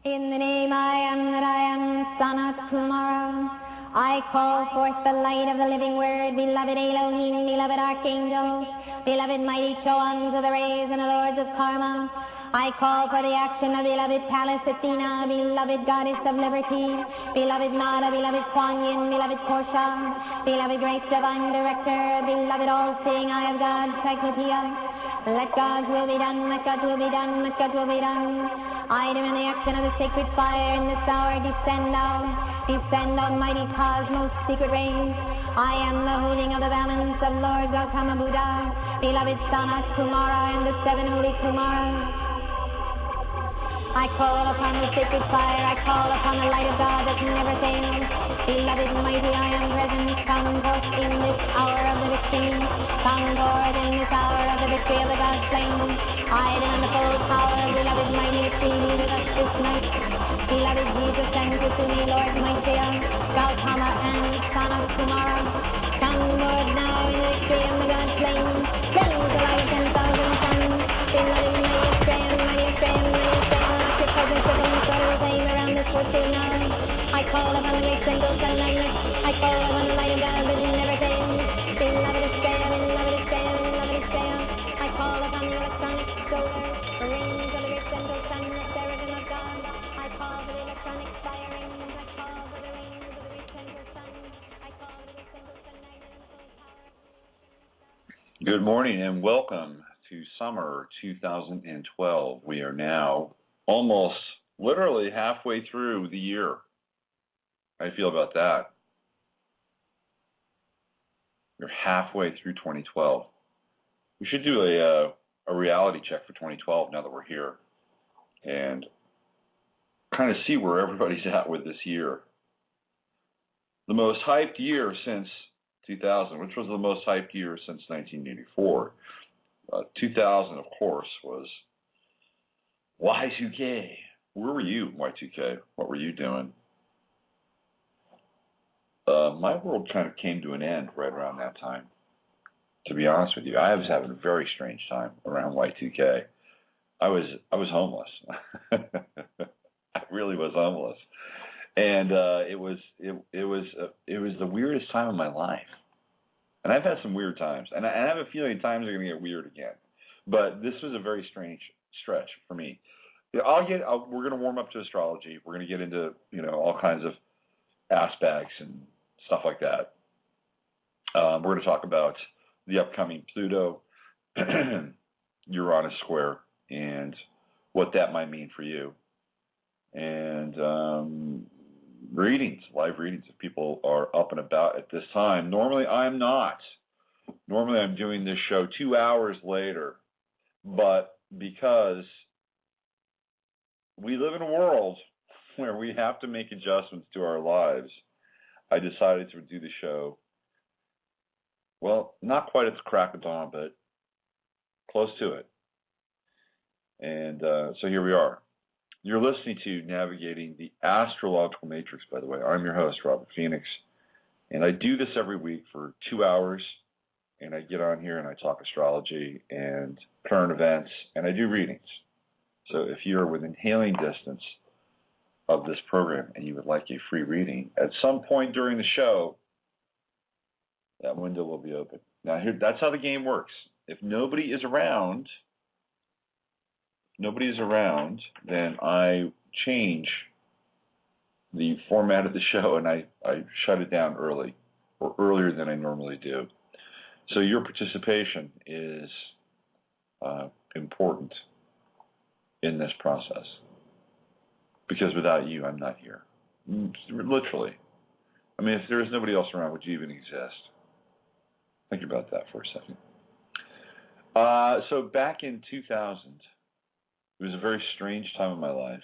In the name I am that I am, Sanat Kumara, I call forth the light of the living word, beloved Elohim, beloved archangels, beloved mighty Choans of the rays and the lords of karma. I call for the action of beloved Pallas Athena, beloved goddess of liberty, beloved Nada, beloved Kuan Yin, beloved Portia, beloved great divine director, beloved all-seeing eye of God, Cyclopeia. Let God's will be done, let God's will be done, let God's will be done. I demand the action of the sacred fire in this hour. Descend on mighty cosmos, secret rays. I am the holding of the balance of Lord Gautama Buddha, beloved Sanat Kumara and the seven holy Kumaras. I call upon the sacred fire, I call upon the light of God that never fails. Beloved mighty, I am present, come forth in this hour of the victory. Come forth in this hour of the victory of the God flame. I demand the full power of beloved mighty to be with us this night. Beloved Jesus, send to me, Lord mighty, Gautama and Sanat Kumara. Come forth now in the victory of the God flame. Send the light of 10,000 suns. Beloved mighty, stand, mighty, stand, mighty, stand. Around this fortune now. I call upon the great symbols and magnets. I call upon the light of God that never fails. Beloved Estrella, beloved Estrella, beloved Estrella. I call upon the electronic solar rings of the great central sun, the seraphim of God. I call for the electronic fire rings. I call for the rings of the great central sun. I call for the great central sun magnet and the full power of the. Good morning and welcome to summer 2012. We are now almost literally halfway through the year. How do you feel about that? You're halfway through 2012. We should do a reality check for 2012 now that we're here and kind of see where everybody's at with this year. The most hyped year since 2000, which was the most hyped year since 1984. 2000, of course, was Y2K. Where were you, Y2K? What were you doing? My world kind of came to an end right around that time. To be honest with you, I was having a very strange time around Y2K. I was homeless. I really was homeless, and it was the weirdest time of my life. And I've had some weird times, and I have a feeling times are going to get weird again. But this was a very strange stretch for me. We're going to warm up to astrology. We're going to get into, all kinds of aspects and stuff like that. We're going to talk about the upcoming Pluto Uranus square and what that might mean for you. And live readings, if people are up and about at this time. Normally I'm not. Normally I'm doing this show 2 hours later. But because we live in a world where we have to make adjustments to our lives, I decided to do the show, well, not quite at the crack of dawn, but close to it. And so here we are. You're listening to Navigating the Astrological Matrix, by the way. I'm your host, Robert Phoenix, and I do this every week for 2 hours, and I get on here and I talk astrology and current events, and I do readings. So if you're within hailing distance of this program and you would like a free reading, at some point during the show, that window will be open. Now, that's how the game works. If nobody is around, then I change the format of the show and I shut it down early, or earlier than I normally do. So your participation is important in this process, because without you, I'm not here. Literally. I mean, if there is nobody else around, would you even exist? Think about that for a second. So back in 2000, it was a very strange time in my life.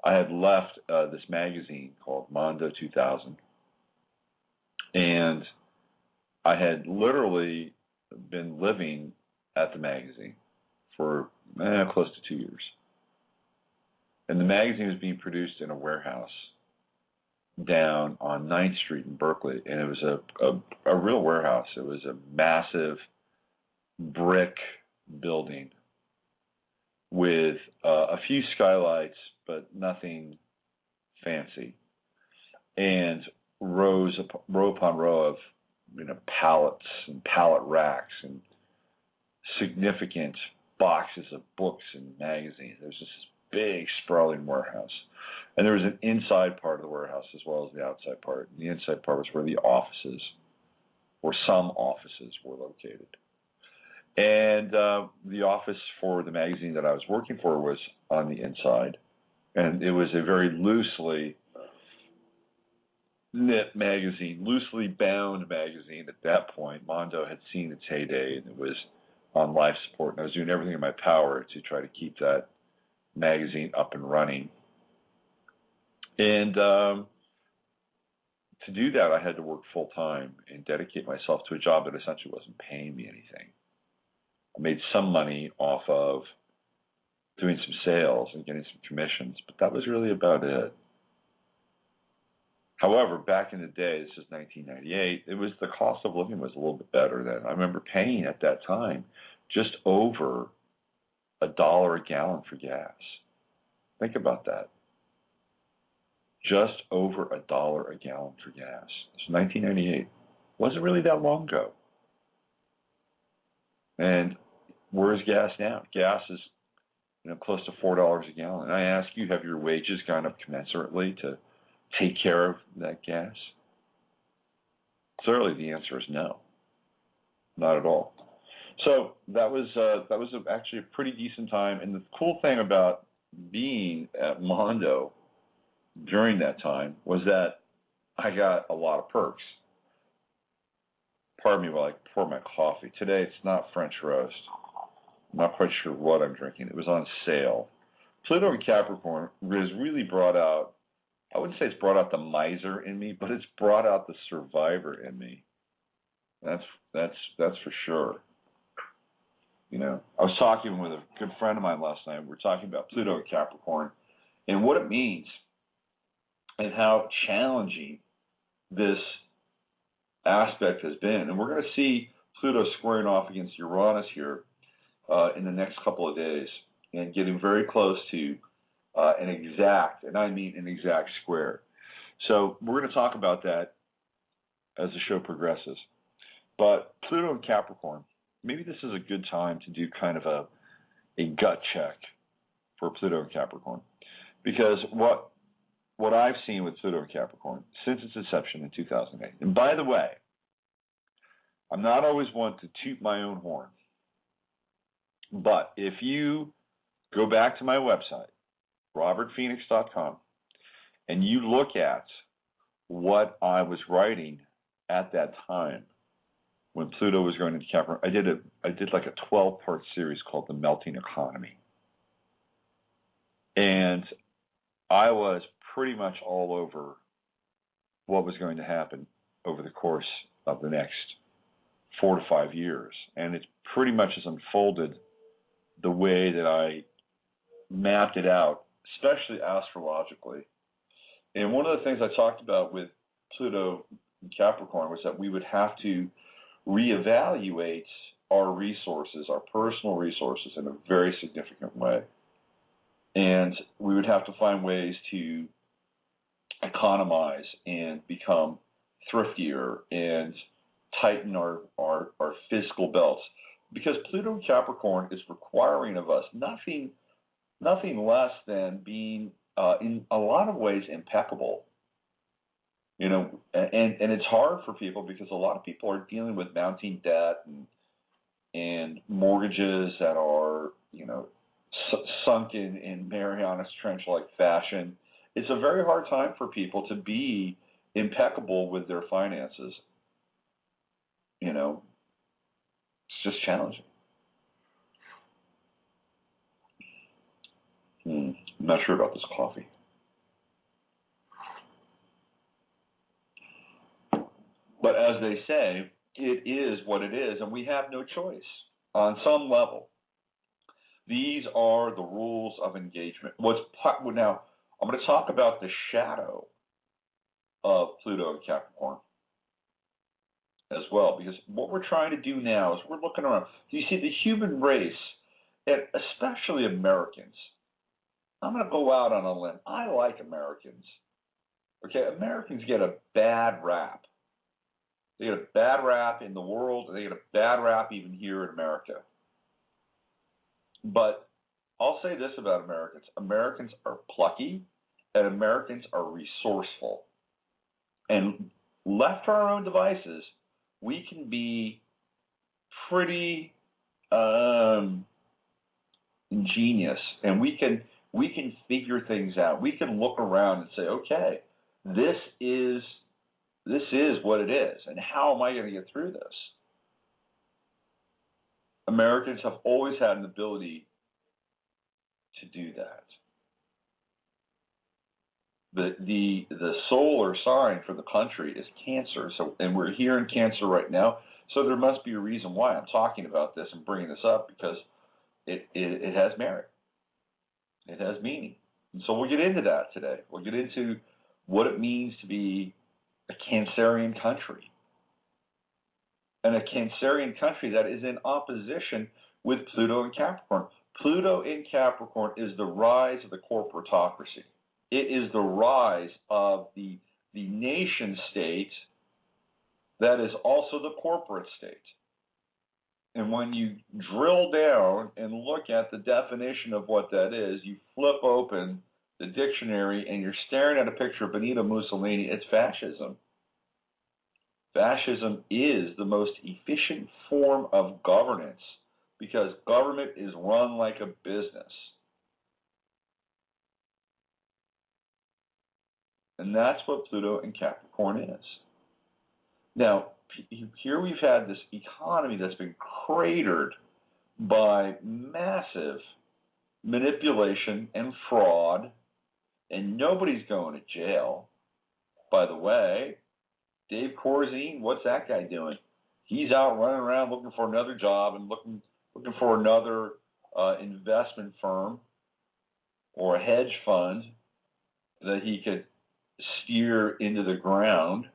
I had left this magazine called Mondo 2000, and I had literally been living at the magazine for close to 2 years. And the magazine was being produced in a warehouse down on 9th Street in Berkeley, and it was a real warehouse. It was a massive brick building with a few skylights, but nothing fancy, and row upon row of pallets and pallet racks and significant boxes of books and magazines. There's this big sprawling warehouse, and there was an inside part of the warehouse as well as the outside part. And the inside part was where the offices, or some offices, were located. And the office for the magazine that I was working for was on the inside, and it was a very loosely knit magazine, loosely bound magazine at that point. Mondo had seen its heyday, and it was on life support, and I was doing everything in my power to try to keep that magazine up and running. And to do that, I had to work full-time and dedicate myself to a job that essentially wasn't paying me anything. I made some money off of doing some sales and getting some commissions, but that was really about it. However, back in the day, this is 1998, the cost of living was a little bit better then. I remember paying at that time just over $1 a gallon for gas. Think about that. Just over $1 a gallon for gas. It's 1998. Wasn't really that long ago. And where's gas now? Gas is close to $4 a gallon. And I ask you, have your wages gone up commensurately to take care of that gas? Clearly, the answer is no, not at all. So that was actually a pretty decent time. And the cool thing about being at Mondo during that time was that I got a lot of perks. Pardon me while I pour my coffee. Today it's not French roast. I'm not quite sure what I'm drinking. It was on sale. Pluto and Capricorn has really brought out, I wouldn't say it's brought out the miser in me, but it's brought out the survivor in me. That's for sure. I was talking with a good friend of mine last night. We were talking about Pluto and Capricorn and what it means and how challenging this aspect has been. And we're going to see Pluto squaring off against Uranus here in the next couple of days and getting very close to an exact, and I mean an exact square. So we're going to talk about that as the show progresses. But Pluto and Capricorn, maybe this is a good time to do kind of a gut check for Pluto and Capricorn. Because what I've seen with Pluto and Capricorn since its inception in 2008, and by the way, I'm not always one to toot my own horn, but if you go back to my website, robertphoenix.com, and you look at what I was writing at that time when Pluto was going into Capricorn, I did like a 12-part series called The Melting Economy. And I was pretty much all over what was going to happen over the course of the next 4 to 5 years. And it pretty much has unfolded the way that I mapped it out, especially astrologically. And one of the things I talked about with Pluto and Capricorn was that we would have to reevaluate our resources, our personal resources, in a very significant way. And we would have to find ways to economize and become thriftier and tighten our fiscal belts. Because Pluto and Capricorn is requiring of us nothing less than being, in a lot of ways, impeccable. And it's hard for people because a lot of people are dealing with mounting debt and mortgages that are, sunk in Marianas Trench-like fashion. It's a very hard time for people to be impeccable with their finances. It's just challenging. I'm not sure about this coffee. But as they say, it is what it is, and we have no choice on some level. These are the rules of engagement. Now, I'm going to talk about the shadow of Pluto and Capricorn as well, because what we're trying to do now is we're looking around. You see, the human race and especially Americans. I'm going to go out on a limb. I like Americans. Okay, Americans get a bad rap. They get a bad rap in the world, and they get a bad rap even here in America. But I'll say this about Americans. Americans are plucky, and Americans are resourceful. And left to our own devices, we can be pretty ingenious, and we can figure things out. We can look around and say, okay, this is what it is, and how am I going to get through this? Americans have always had an ability to do that. The solar sign for the country is Cancer, and we're here in Cancer right now, so there must be a reason why I'm talking about this and bringing this up, because it has merit. It has meaning. And so we'll get into that today. We'll get into what it means to be a Cancerian country. And a Cancerian country that is in opposition with Pluto and Capricorn. Pluto in Capricorn is the rise of the corporatocracy. It is the rise of the nation state that is also the corporate state. And when you drill down and look at the definition of what that is, you flip open the dictionary and you're staring at a picture of Benito Mussolini, it's fascism. Fascism is the most efficient form of governance because government is run like a business. And that's what Pluto and Capricorn is. Now, here we've had this economy that's been cratered by massive manipulation and fraud, and nobody's going to jail. By the way, Dave Corzine, what's that guy doing? He's out running around looking for another job and looking for another investment firm or a hedge fund that he could steer into the ground.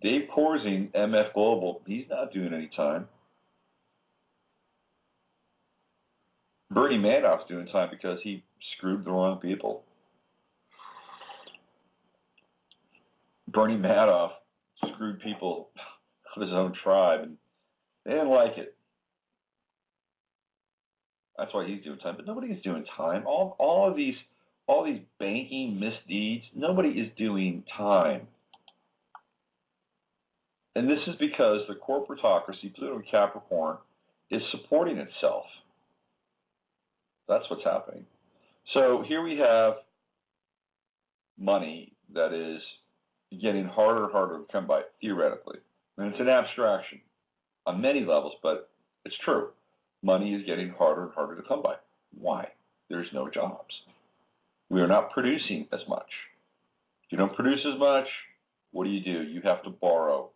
Dave Corzine, MF Global, he's not doing any time. Bernie Madoff's doing time because he screwed the wrong people. Bernie Madoff screwed people of his own tribe, and they didn't like it. That's why he's doing time. But nobody is doing time. All these banking misdeeds, nobody is doing time. And this is because the corporatocracy, Pluto and Capricorn, is supporting itself. That's what's happening. So here we have money that is getting harder and harder to come by, theoretically. And it's an abstraction on many levels, but it's true. Money is getting harder and harder to come by. Why? There's no jobs. We are not producing as much. If you don't produce as much, what do? You have to borrow.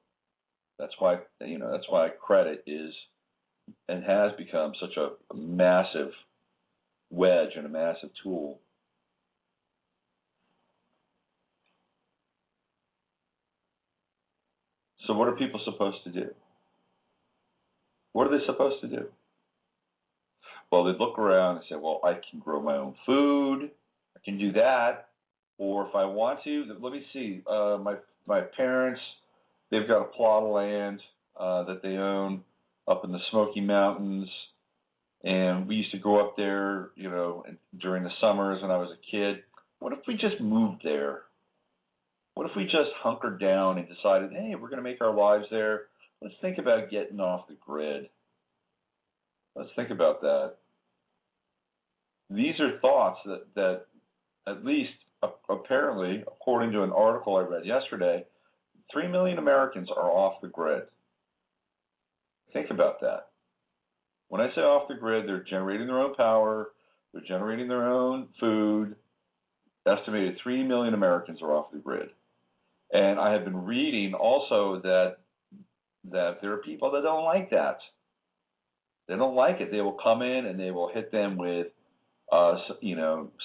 That's why credit is and has become such a massive wedge and a massive tool. So what are people supposed to do? What are they supposed to do? Well, they look around and say, well, I can grow my own food. I can do that. Or if I want to, let me see. My parents, they've got a plot of land that they own up in the Smoky Mountains. And we used to go up there, during the summers when I was a kid. What if we just moved there? What if we just hunkered down and decided, hey, we're going to make our lives there. Let's think about getting off the grid. Let's think about that. These are thoughts that at least apparently, according to an article I read yesterday, 3 million Americans are off the grid. Think about that. When I say off the grid, they're generating their own power, they're generating their own food. Estimated 3 million Americans are off the grid. And I have been reading also that there are people that don't like that. They don't like it. They will come in and they will hit them with,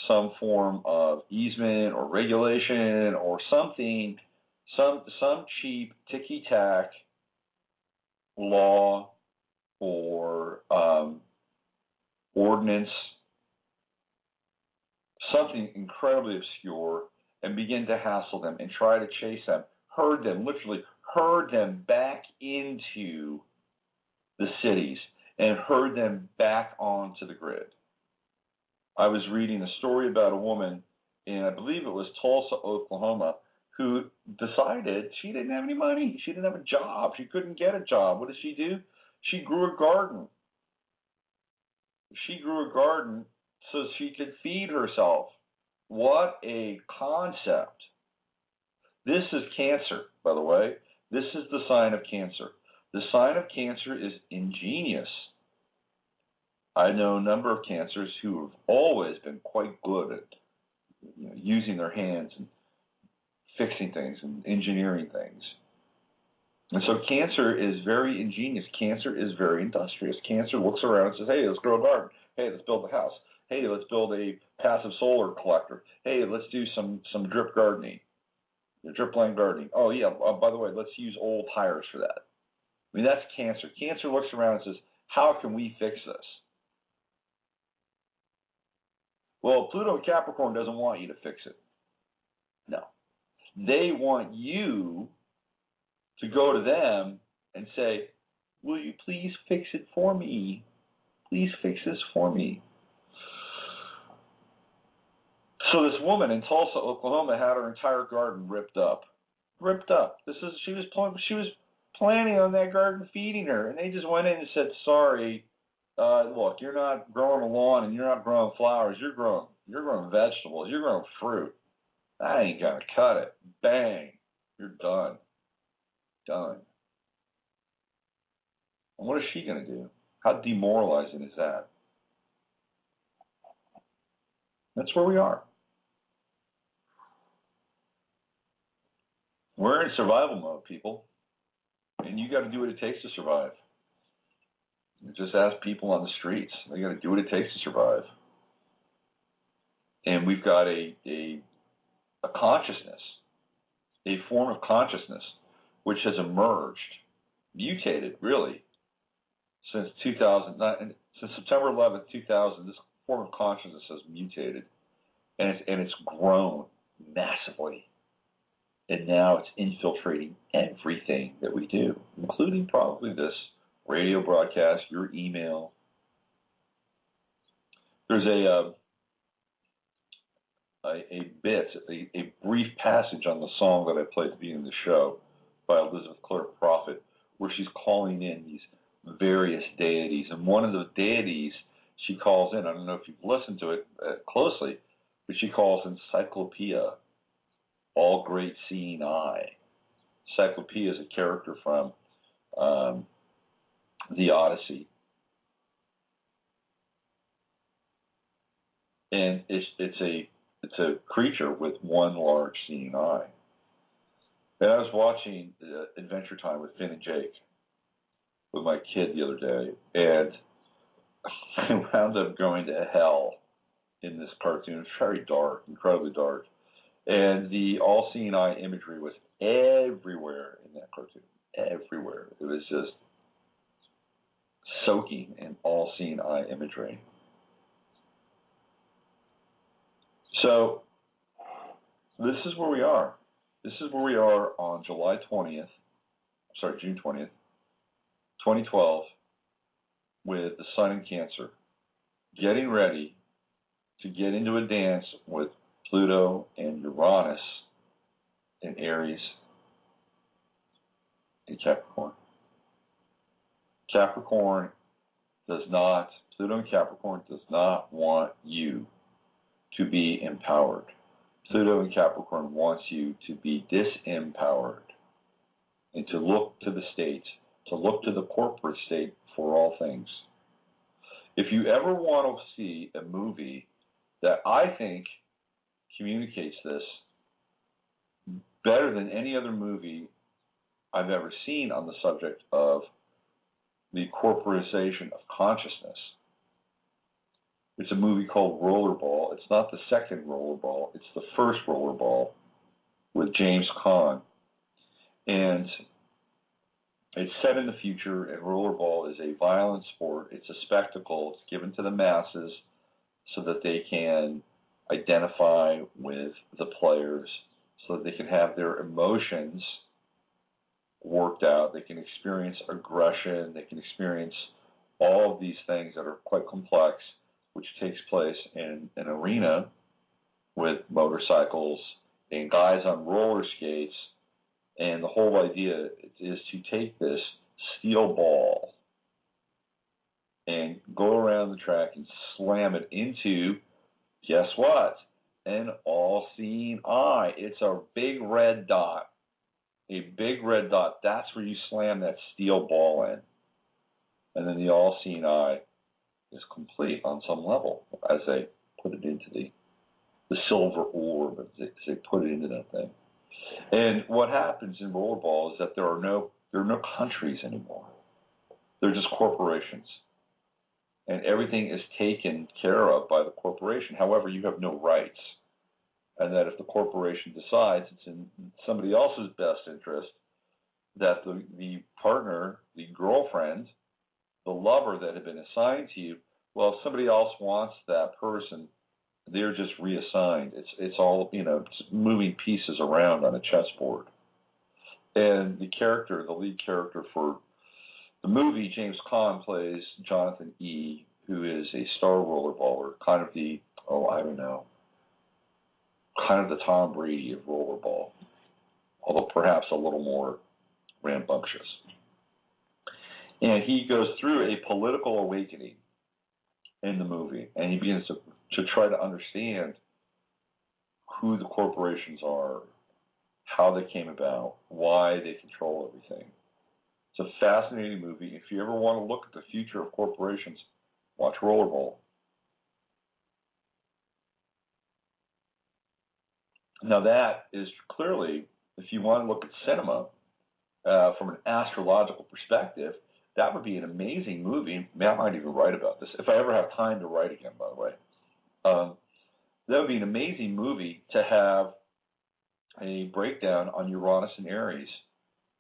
some form of easement or regulation or something, some cheap ticky-tack law or ordnance, something incredibly obscure, and begin to hassle them and try to chase them, literally herd them back into the cities and herd them back onto the grid. I was reading a story about a woman in, I believe it was Tulsa, Oklahoma, who decided she didn't have any money. She didn't have a job. She couldn't get a job. What did she do? She grew a garden. She grew a garden so she could feed herself. What a concept. This is Cancer, by the way. This is the sign of Cancer. The sign of Cancer is ingenious. I know a number of Cancers who have always been quite good at using their hands and fixing things and engineering things. And so Cancer is very ingenious. Cancer is very industrious. Cancer looks around and says, hey, let's grow a garden. Hey, let's build a house. Hey, let's build a passive solar collector. Hey, let's do some drip gardening, drip line gardening. Oh, yeah, by the way, let's use old tires for that. I mean, that's Cancer. Cancer looks around and says, how can we fix this? Well, Pluto and Capricorn doesn't want you to fix it. No. They want you to go to them and say, will you please fix it for me? Please fix this for me. So this woman in Tulsa, Oklahoma had her entire garden ripped up. Ripped up. She was planning on that garden feeding her, and they just went in and said, sorry, look, you're not growing a lawn and you're not growing flowers. You're growing vegetables. You're growing fruit. I ain't gonna cut it. Bang. You're done. Done. And what is she gonna do? How demoralizing is that? That's where we are. We're in survival mode, people. And you got to do what it takes to survive. You just ask people on the streets. They got to do what it takes to survive. And we've got a consciousness, a form of consciousness, which has emerged, mutated, really, since 2009, since September 11th, 2000. This form of consciousness has mutated, and it's grown massively. And now it's infiltrating everything that we do, including probably this radio broadcast, your email. There's a brief passage on the song that I played at the beginning of the show by Elizabeth Clare Prophet, where she's calling in these various deities. And one of the deities she calls in, I don't know if you've listened to it closely, but she calls in Cyclopeia, all great seeing eye. Cyclopeia is a character from the Odyssey. And it's a creature with one large seeing eye. And I was watching Adventure Time with Finn and Jake with my kid the other day, and I wound up going to hell in this cartoon. It's very dark, incredibly dark. And the all-seeing eye imagery was everywhere in that cartoon. Everywhere. It was just soaking in all-seeing eye imagery. So this is where we are. This is where we are on June 20th, 2012, with the Sun in Cancer, getting ready to get into a dance with Pluto and Uranus in Aries and Capricorn. Pluto and Capricorn does not want you to be empowered. Pluto and Capricorn wants you to be disempowered and to look to the state, to look to the corporate state for all things. If you ever want to see a movie that I think communicates this better than any other movie I've ever seen on the subject of the corporatization of consciousness, it's a movie called Rollerball. It's not the second Rollerball. It's the first Rollerball with James Caan. And It's set in the future, and rollerball is a violent sport. It's a spectacle. It's given to the masses so that they can identify with the players, so that they can have their emotions worked out. They can experience aggression. They can experience all of these things that are quite complex, which takes place in an arena with motorcycles and guys on roller skates. And the whole idea is to take this steel ball and go around the track and slam it into, guess what? An all-seeing eye. It's a big red dot. A big red dot. That's where you slam that steel ball in. And then the all-seeing eye is complete on some level as they put it into the silver orb, as they put it into that thing. And what happens in rollerball is that there are no countries anymore. They're just corporations. And everything is taken care of by the corporation. However, you have no rights. And that if the corporation decides it's in somebody else's best interest, that the partner, the girlfriend, the lover that had been assigned to you, well, if somebody else wants that person, they're just reassigned. It's all, it's moving pieces around on a chessboard. And the lead character for the movie, James Caan, plays Jonathan E., who is a star rollerballer, kind of the Tom Brady of rollerball, although perhaps a little more rambunctious. And he goes through a political awakening in the movie, and he begins to try to understand who the corporations are, how they came about, why they control everything. It's a fascinating movie. If you ever want to look at the future of corporations, watch Rollerball. Now that is clearly, if you want to look at cinema from an astrological perspective, that would be an amazing movie. I might even write about this, if I ever have time to write again, by the way. That would be an amazing movie to have a breakdown on Uranus and Aries,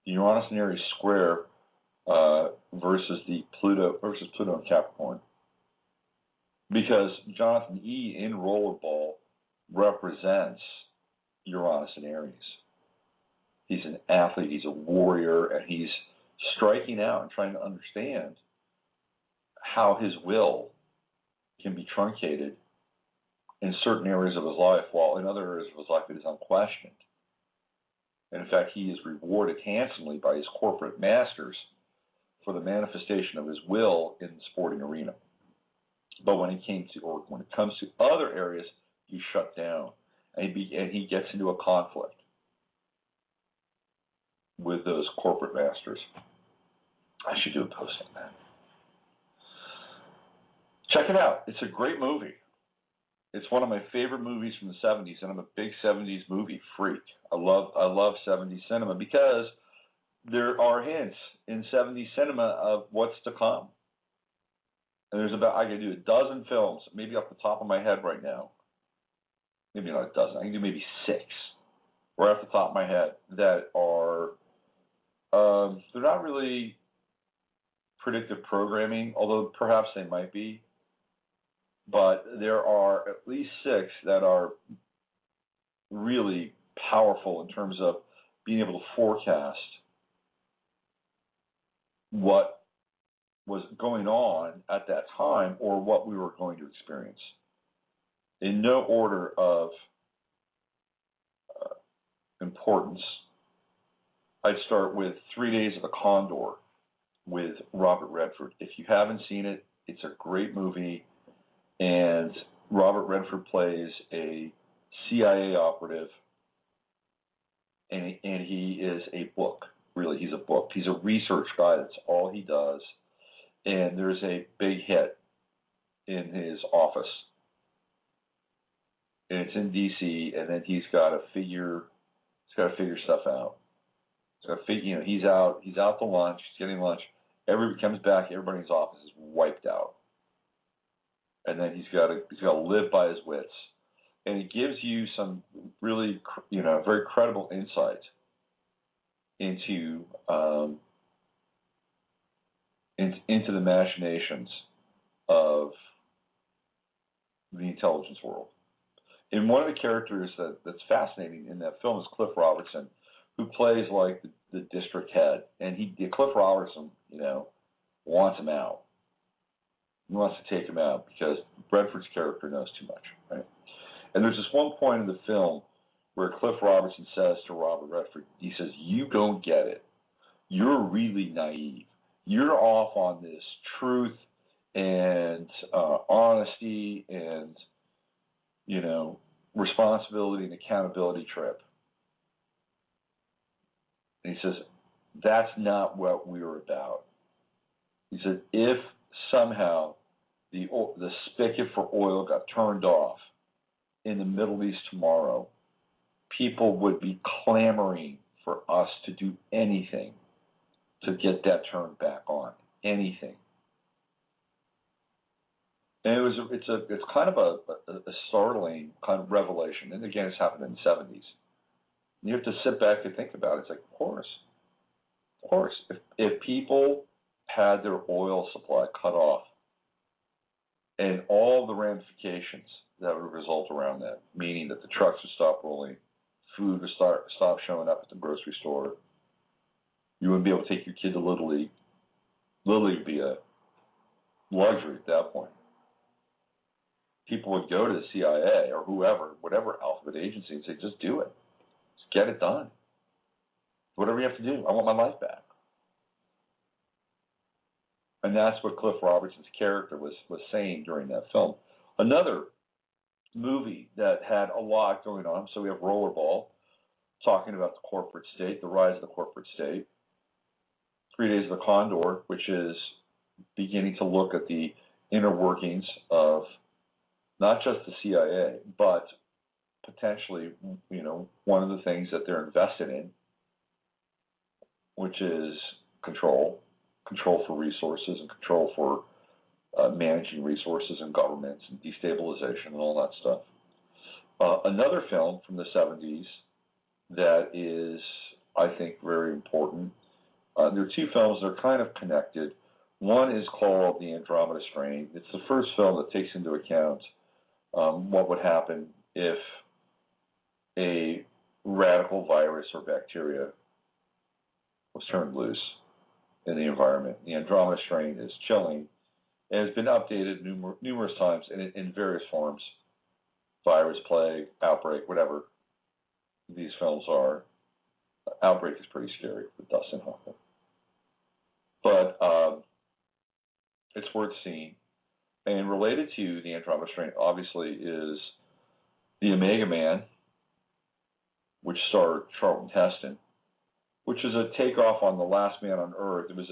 the Uranus and Aries square versus Pluto and Capricorn. Because Jonathan E. in Rollerball represents Uranus and Aries. He's an athlete, he's a warrior, and he's striking out and trying to understand how his will can be truncated in certain areas of his life, while in other areas of his life it is unquestioned. And in fact, he is rewarded handsomely by his corporate masters for the manifestation of his will in the sporting arena. But when it comes to other areas, he's shut down, and he gets into a conflict with those corporate masters. I should do a post on that. Check it out. It's a great movie. It's one of my favorite movies from the 70s, and I'm a big 70s movie freak. I love 70s cinema because there are hints in 70s cinema of what's to come. And I can do a dozen films, maybe off the top of my head right now. Maybe not a dozen. I can do maybe 6 right off the top of my head that are, they're not really predictive programming, although perhaps they might be. But there are at least 6 that are really powerful in terms of being able to forecast what was going on at that time or what we were going to experience. In no order of importance, I'd start with 3 Days of the Condor with Robert Redford. If you haven't seen it, it's a great movie. And Robert Redford plays a CIA operative, and he is a book. Really, he's a book. He's a research guy. That's all he does. And there's a big hit in his office, and it's in D.C. And then he's got to figure stuff out. So he's out to lunch. He's getting lunch. Everybody comes back. Everybody in his office is wiped out. And then he's got to live by his wits, and it gives you some really, very credible insight into into the machinations of the intelligence world. And one of the characters that's fascinating in that film is Cliff Robertson, who plays like the district head. And Cliff Robertson, wants him out. He wants to take him out because Redford's character knows too much, right? And there's this one point in the film where Cliff Robertson says to Robert Redford, he says, "You don't get it. You're really naive. You're off on this truth and honesty and, responsibility and accountability trip." And he says, "That's not what we're about." He said, "If somehow the spigot for oil got turned off in the Middle East tomorrow, people would be clamoring for us to do anything to get that turned back on. Anything." And it's kind of a startling kind of revelation. And again, it's happened in the 70s. You have to sit back and think about it. It's like, of course. If people had their oil supply cut off and all the ramifications that would result around that, meaning that the trucks would stop rolling, food would stop showing up at the grocery store, you wouldn't be able to take your kid to Little League. Little League would be a luxury at that point. People would go to the CIA or whoever, whatever alphabet agency, and say, "Just do it. Just get it done. Whatever you have to do. I want my life back." And that's what Cliff Robertson's character was saying during that film. Another movie that had a lot going on, so we have Rollerball, talking about the corporate state, the rise of the corporate state. 3 Days of the Condor, which is beginning to look at the inner workings of not just the CIA, but potentially, one of the things that they're invested in, which is control for resources and control for managing resources and governments and destabilization and all that stuff. Another film from the 70s that is, I think, very important. There are two films that are kind of connected. One is called The Andromeda Strain. It's the first film that takes into account what would happen if a radical virus or bacteria was turned loose in the environment. The Andromeda Strain is chilling and has been updated numerous times in various forms. Virus, plague, outbreak, whatever these films are. Outbreak is pretty scary with Dustin Hoffman. But it's worth seeing. And related to the Andromeda Strain, obviously, is The Omega Man, which starred Charlton Heston, which is a takeoff on The Last Man on Earth. Which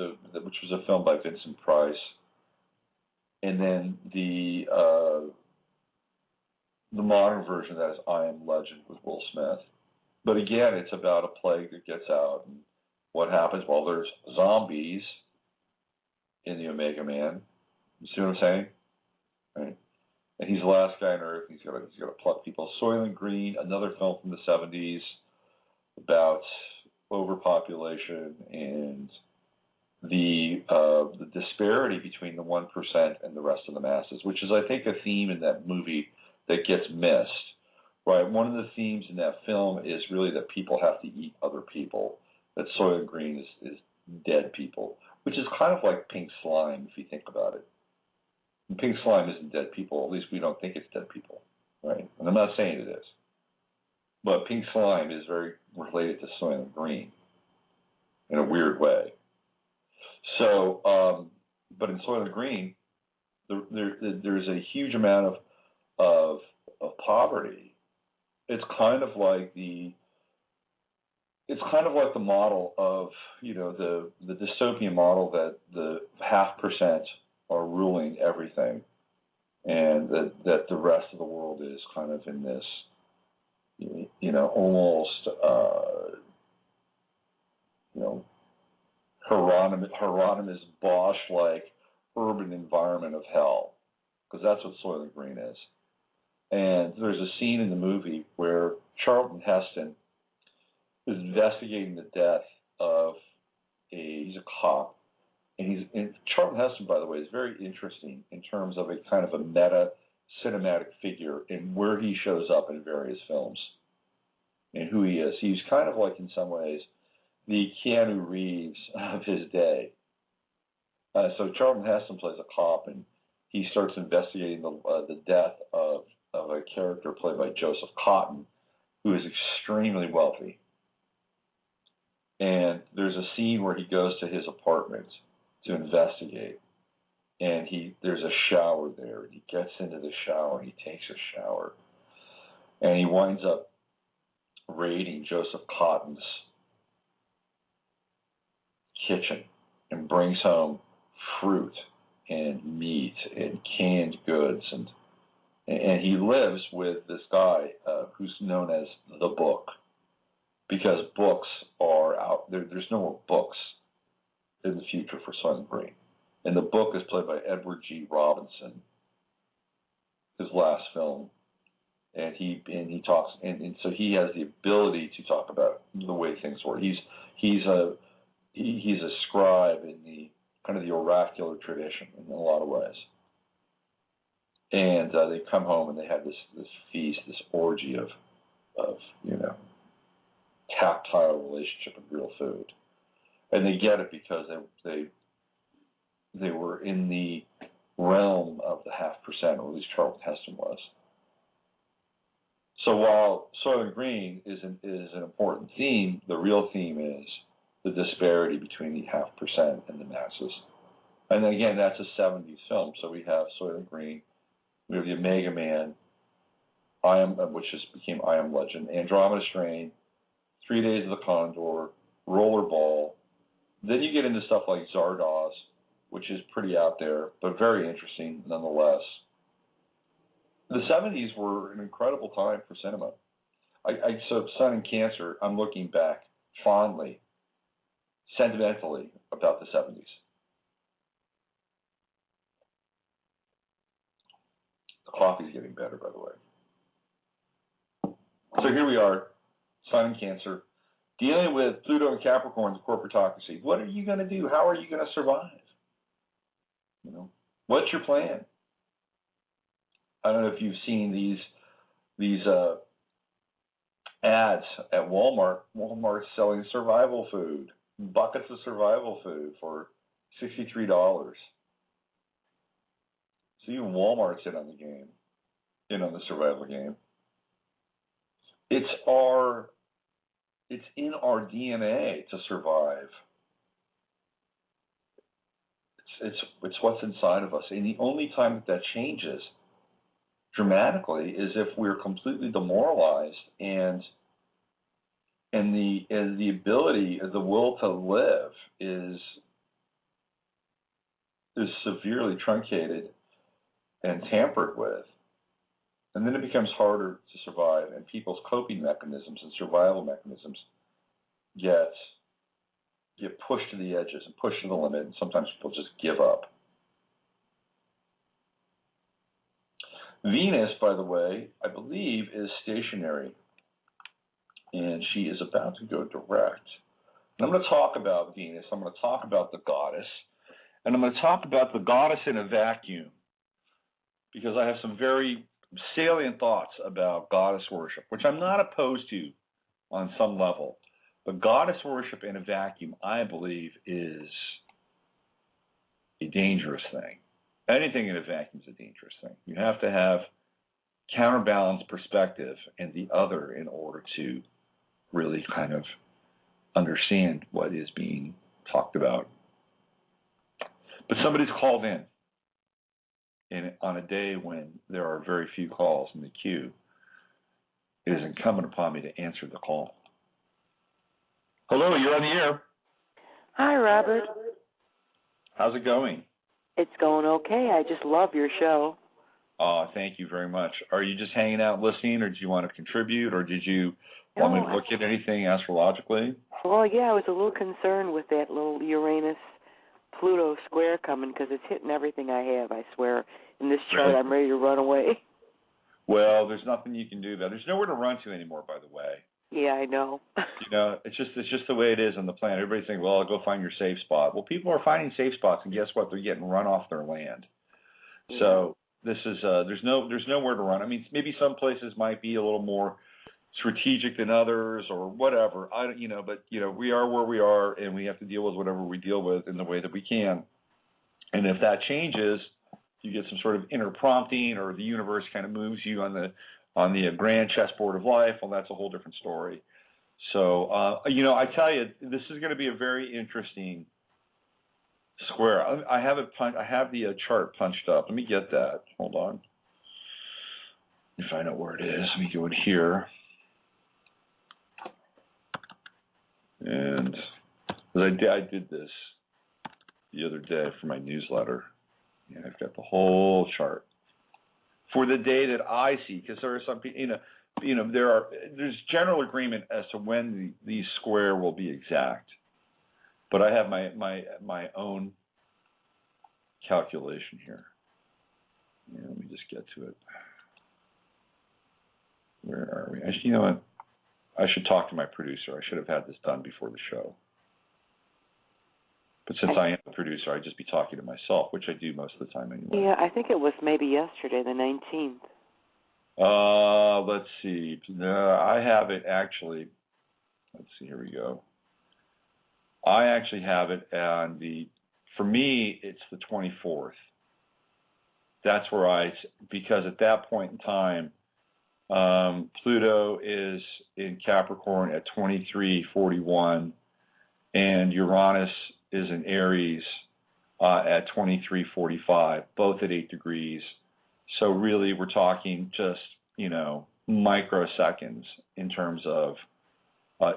was a film by Vincent Price. And then the modern version of that is I Am Legend with Will Smith. But again, it's about a plague that gets out. And what happens? Well, there's zombies in the Omega Man. You see what I'm saying? Right. And he's the last guy on Earth. He's got to pluck people. Soylent Green, another film from the 70s about overpopulation and the disparity between the 1% and the rest of the masses, which is, I think, a theme in that movie that gets missed. Right. One of the themes in that film is really that people have to eat other people. That Soylent Green is dead people, which is kind of like pink slime if you think about it. And pink slime isn't dead people. At least we don't think it's dead people, right? And I'm not saying it is. But pink slime is very related to Soylent Green in a weird way. So, but in Soylent Green, there's a huge amount of poverty. It's kind of like the model of, the dystopian model that the 0.5% are ruling everything, and that the rest of the world is kind of in this, almost, Hieronymus Bosch-like urban environment of hell, because that's what Soylent Green is. And there's a scene in the movie where Charlton Heston is investigating the death of he's a cop, and Charlton Heston, by the way, is very interesting in terms of a kind of a meta cinematic figure and where he shows up in various films and who he is. He's kind of like, in some ways, the Keanu Reeves of his day. So Charlton Heston plays a cop, and he starts investigating the death of a character played by Joseph Cotton, who is extremely wealthy. And there's a scene where he goes to his apartment to investigate, and there's a shower there, and he gets into the shower, and he takes a shower, and he winds up raiding Joseph Cotton's kitchen and brings home fruit and meat and canned goods, and he lives with this guy who's known as the Book, because books are out there. There's no more books in the future for Soylent Green, and the Book is played by Edward G. Robinson, his last film, and he talks, and so he has the ability to talk about the way things work. He's a scribe in the kind of the oracular tradition in a lot of ways. And they come home and they have this feast, this orgy of tactile relationship with real food. And they get it because they were in the realm of the 0.5%, or at least Charlton Heston was. So while Soylent Green is an important theme, the real theme is the disparity between the 0.5% and the masses. And then again, that's a 70s film. So we have Soylent Green, we have the Omega Man, which just became I Am Legend, Andromeda Strain, 3 Days of the Condor, Rollerball. Then you get into stuff like Zardoz, which is pretty out there, but very interesting nonetheless. The 70s were an incredible time for cinema. So Sun and Cancer, I'm looking back fondly, sentimentally about the 70s. The coffee's getting better, by the way. So here we are, Sun and Cancer, dealing with Pluto and Capricorn's corporatocracy. What are you going to do? How are you going to survive? What's your plan? I don't know if you've seen these ads at Walmart. Walmart's selling survival food, buckets of survival food for $63. So even Walmart's in on the game, in on the survival game. It's in our DNA to survive. It's what's inside of us. And the only time that changes dramatically is if we're completely demoralized and the ability, the will to live is severely truncated and tampered with. And then it becomes harder to survive, and people's coping mechanisms and survival mechanisms get pushed to the edges and pushed to the limit, and sometimes people just give up. Venus, by the way, I believe is stationary, and she is about to go direct. And I'm going to talk about Venus. I'm going to talk about the goddess, and I'm going to talk about the goddess in a vacuum, because I have some very salient thoughts about goddess worship, which I'm not opposed to on some level. But goddess worship in a vacuum, I believe, is a dangerous thing. Anything in a vacuum is a dangerous thing. You have to have counterbalanced perspective and the other in order to really kind of understand what is being talked about. But somebody's called in. And on a day when there are very few calls in the queue, it is incumbent upon me to answer the call. Hello, you're on the air. Hi, Robert. How's it going? It's going okay. I just love your show. Oh, thank you very much. Are you just hanging out listening, or do you want to contribute, or did you want me to look at anything astrologically? Well, yeah, I was a little concerned with that little Uranus-Pluto square coming, because it's hitting everything I have, I swear. In this chart, I'm ready to run away. Well, there's nothing you can do, though. There's nowhere to run to anymore, by the way. Yeah, I know. It's just the way it is on the planet. Everybody's saying, well, go find your safe spot. Well, people are finding safe spots, and guess what? They're getting run off their land. Yeah. So this is there's nowhere to run. I mean, maybe some places might be a little more strategic than others or whatever. But we are where we are, and we have to deal with whatever we deal with in the way that we can. And if that changes, you get some sort of inner prompting, or the universe kind of moves you on the grand chessboard of life. Well, that's a whole different story. So I tell you, this is going to be a very interesting square. I have the chart punched up. Let me get that. Hold on. If I know where it is, let me do it here. And I did this the other day for my newsletter. And I've got the whole chart for the day that I see, because there are some people, there's general agreement as to when the square will be exact. But I have my own calculation here. Yeah, let me just get to it. Where are we? Actually, you know what? I should talk to my producer. I should have had this done before the show. But since I am the producer, I'd just be talking to myself, which I do most of the time anyway. Yeah, I think it was maybe yesterday, the 19th. Let's see. I have it actually. Let's see. Here we go. I actually have it on for me, it's the 24th. That's where because at that point in time, Pluto is in Capricorn at 23:41, and Uranus is in Aries at 23:45, both at 8 degrees. So really, we're talking just microseconds in terms of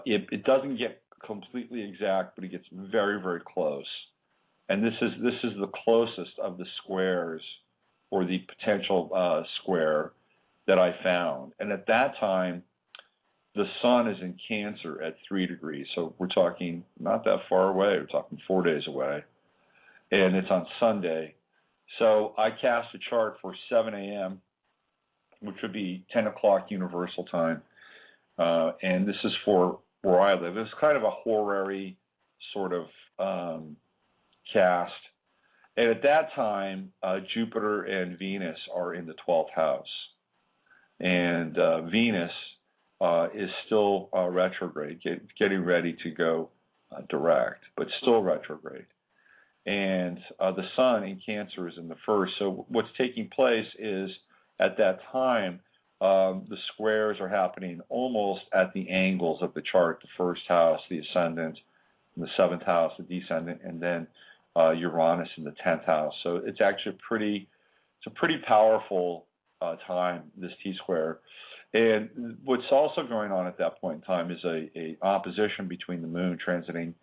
it doesn't get completely exact, but it gets very, very close. And this is the closest of the squares, or the potential square that I found. And at that time, the sun is in Cancer at 3 degrees. So we're talking not that far away. We're talking 4 days away. And it's on Sunday. So I cast a chart for 7 a.m., which would be 10 o'clock Universal Time. And this is for where I live. It's kind of a horary sort of cast. And at that time, Jupiter and Venus are in the 12th house. And Venus is still retrograde, getting ready to go direct, but still retrograde. And the sun in Cancer is in the first. So what's taking place is, at that time, the squares are happening almost at the angles of the chart: the first house, the ascendant, and the 7th house, the descendant, and then Uranus in the 10th house. So it's actually a pretty powerful time, this T-square. And what's also going on at that point in time is a opposition between the moon transiting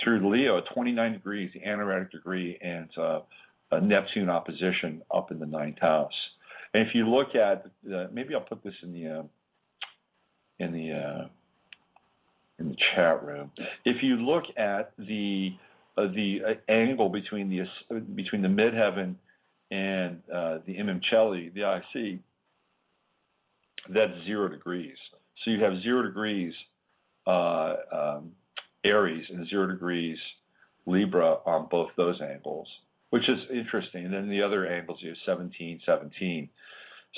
through Leo at 29 degrees, the anaretic degree, and a Neptune opposition up in the 9th house. And if you look at, maybe I'll put this in the chat room. If you look at the angle between the midheaven and the Imamcelli, the IC, that's 0 degrees. So you have 0 degrees Aries and 0 degrees Libra on both those angles, which is interesting. And then the other angles, you have 17, 17.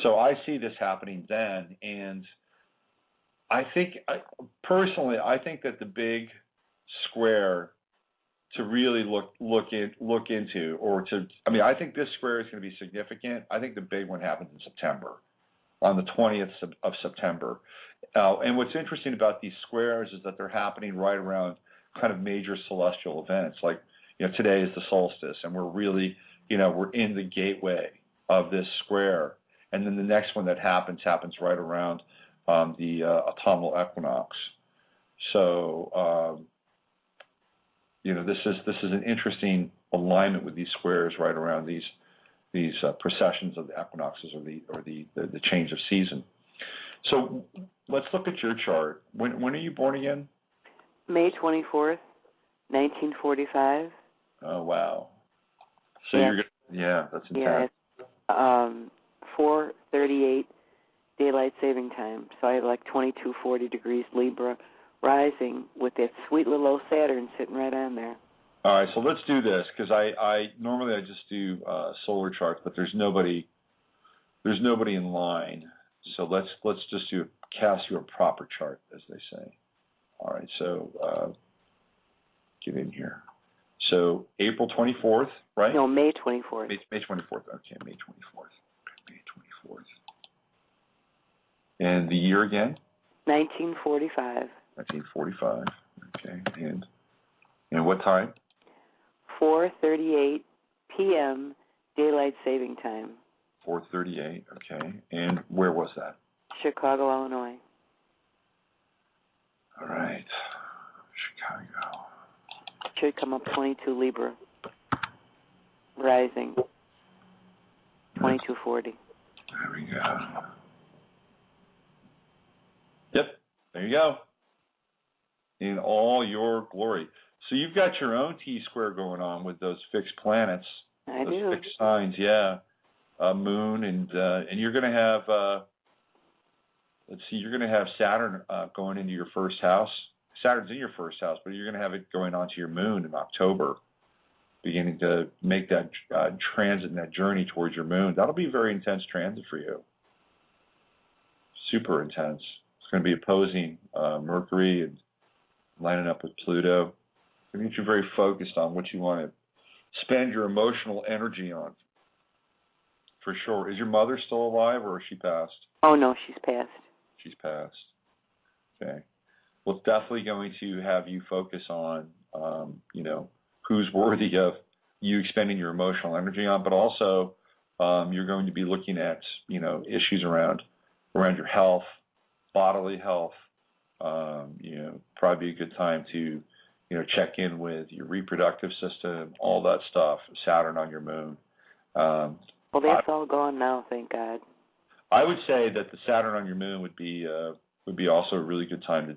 So I see this happening then, and I think, personally, I think that the big square to really look into, I think this square is going to be significant. I think the big one happens in September, on the 20th of September. And what's interesting about these squares is that they're happening right around kind of major celestial events. Like, today is the solstice, and we're really, we're in the gateway of this square. And then the next one that happens right around the autumnal equinox. So, this is an interesting alignment with these squares right around these precessions of the equinoxes, or the change of season. So let's look at your chart. When are you born again? May 24th, 1945. Oh, wow. So yeah. that's intense. Yeah, 4:38 daylight saving time. So I have like 2240 degrees Libra rising with that sweet little old Saturn sitting right on there. All right, so let's do this because I normally I just do solar charts, but there's nobody in line. So let's just cast you a proper chart, as they say. All right, so get in here. So April 24th, right? No, May 24th. May 24th. Okay, May 24th. May 24th. And the year again? 1945. 1945. Okay, and what time? 4:38 p.m. daylight saving time. 4:38. Okay, and where was that? Chicago, Illinois. All right, Chicago. Should come up 22 Libra. Rising. 2240. There we go. Yep, there you go. In all your glory. So you've got your own T-square going on with those fixed planets. I those do. Fixed signs, yeah. Moon, and you're going to have, let's see, you're going to have Saturn going into your first house. Saturn's in your first house, but you're going to have it going onto your moon in October, beginning to make that transit and that journey towards your moon. That'll be a very intense transit for you. Super intense. It's going to be opposing Mercury and lining up with Pluto. It's going to get you very focused on what you want to spend your emotional energy on. For sure. Is your mother still alive, or is she passed? Oh, no, she's passed. She's passed. Okay. Well, it's definitely going to have you focus on, who's worthy of you expending your emotional energy on, but also you're going to be looking at, issues around your health, bodily health. Probably a good time to, check in with your reproductive system, all that stuff. Saturn on your moon. Well, that's all gone now, thank God. I would say that the Saturn on your moon would be also a really good time to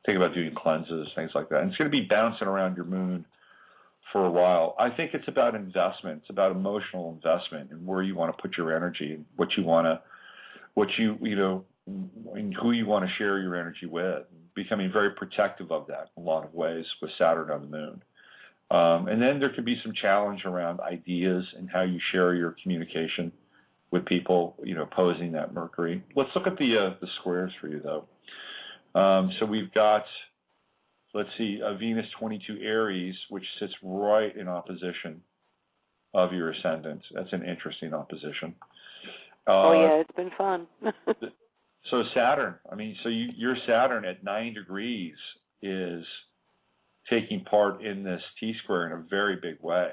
think about doing cleanses, things like that. And it's going to be bouncing around your moon for a while. I think it's about investment. It's about emotional investment and where you want to put your energy and and who you want to share your energy with. Becoming very protective of that in a lot of ways with Saturn on the moon. And then there could be some challenge around ideas and how you share your communication with people, opposing that Mercury. Let's look at the squares for you, though. So we've got, let's see, a Venus 22 Aries, which sits right in opposition of your ascendant. That's an interesting opposition. Yeah, it's been fun. So Saturn, your Saturn at 9 degrees is taking part in this T-square in a very big way.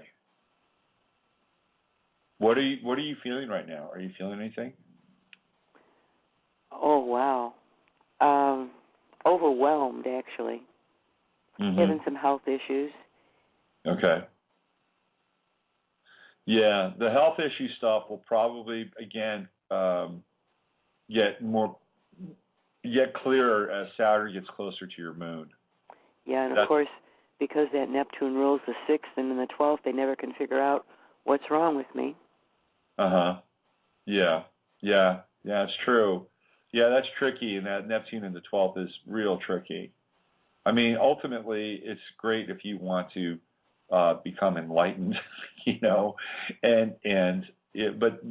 What are you feeling right now? Are you feeling anything? Oh, wow. Overwhelmed, actually. Mm-hmm. Having some health issues. Okay. Yeah, the health issue stuff will probably, again, get clearer as Saturn gets closer to your moon. Yeah, and of course, because that Neptune rules the 6th and then the 12th, they never can figure out what's wrong with me. Uh-huh. Yeah, it's true. Yeah, that's tricky, and that Neptune in the 12th is real tricky. Ultimately, it's great if you want to become enlightened, but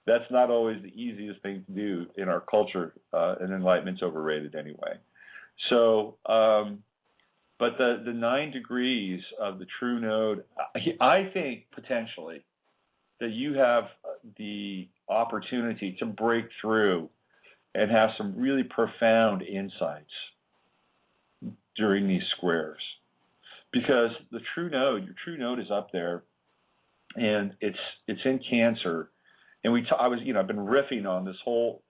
that's not always the easiest thing to do in our culture, and enlightenment's overrated anyway. So, but the 9 degrees of the true node, I think potentially that you have the opportunity to break through and have some really profound insights during these squares, because your true node is up there, and it's in Cancer, and I've been riffing on this whole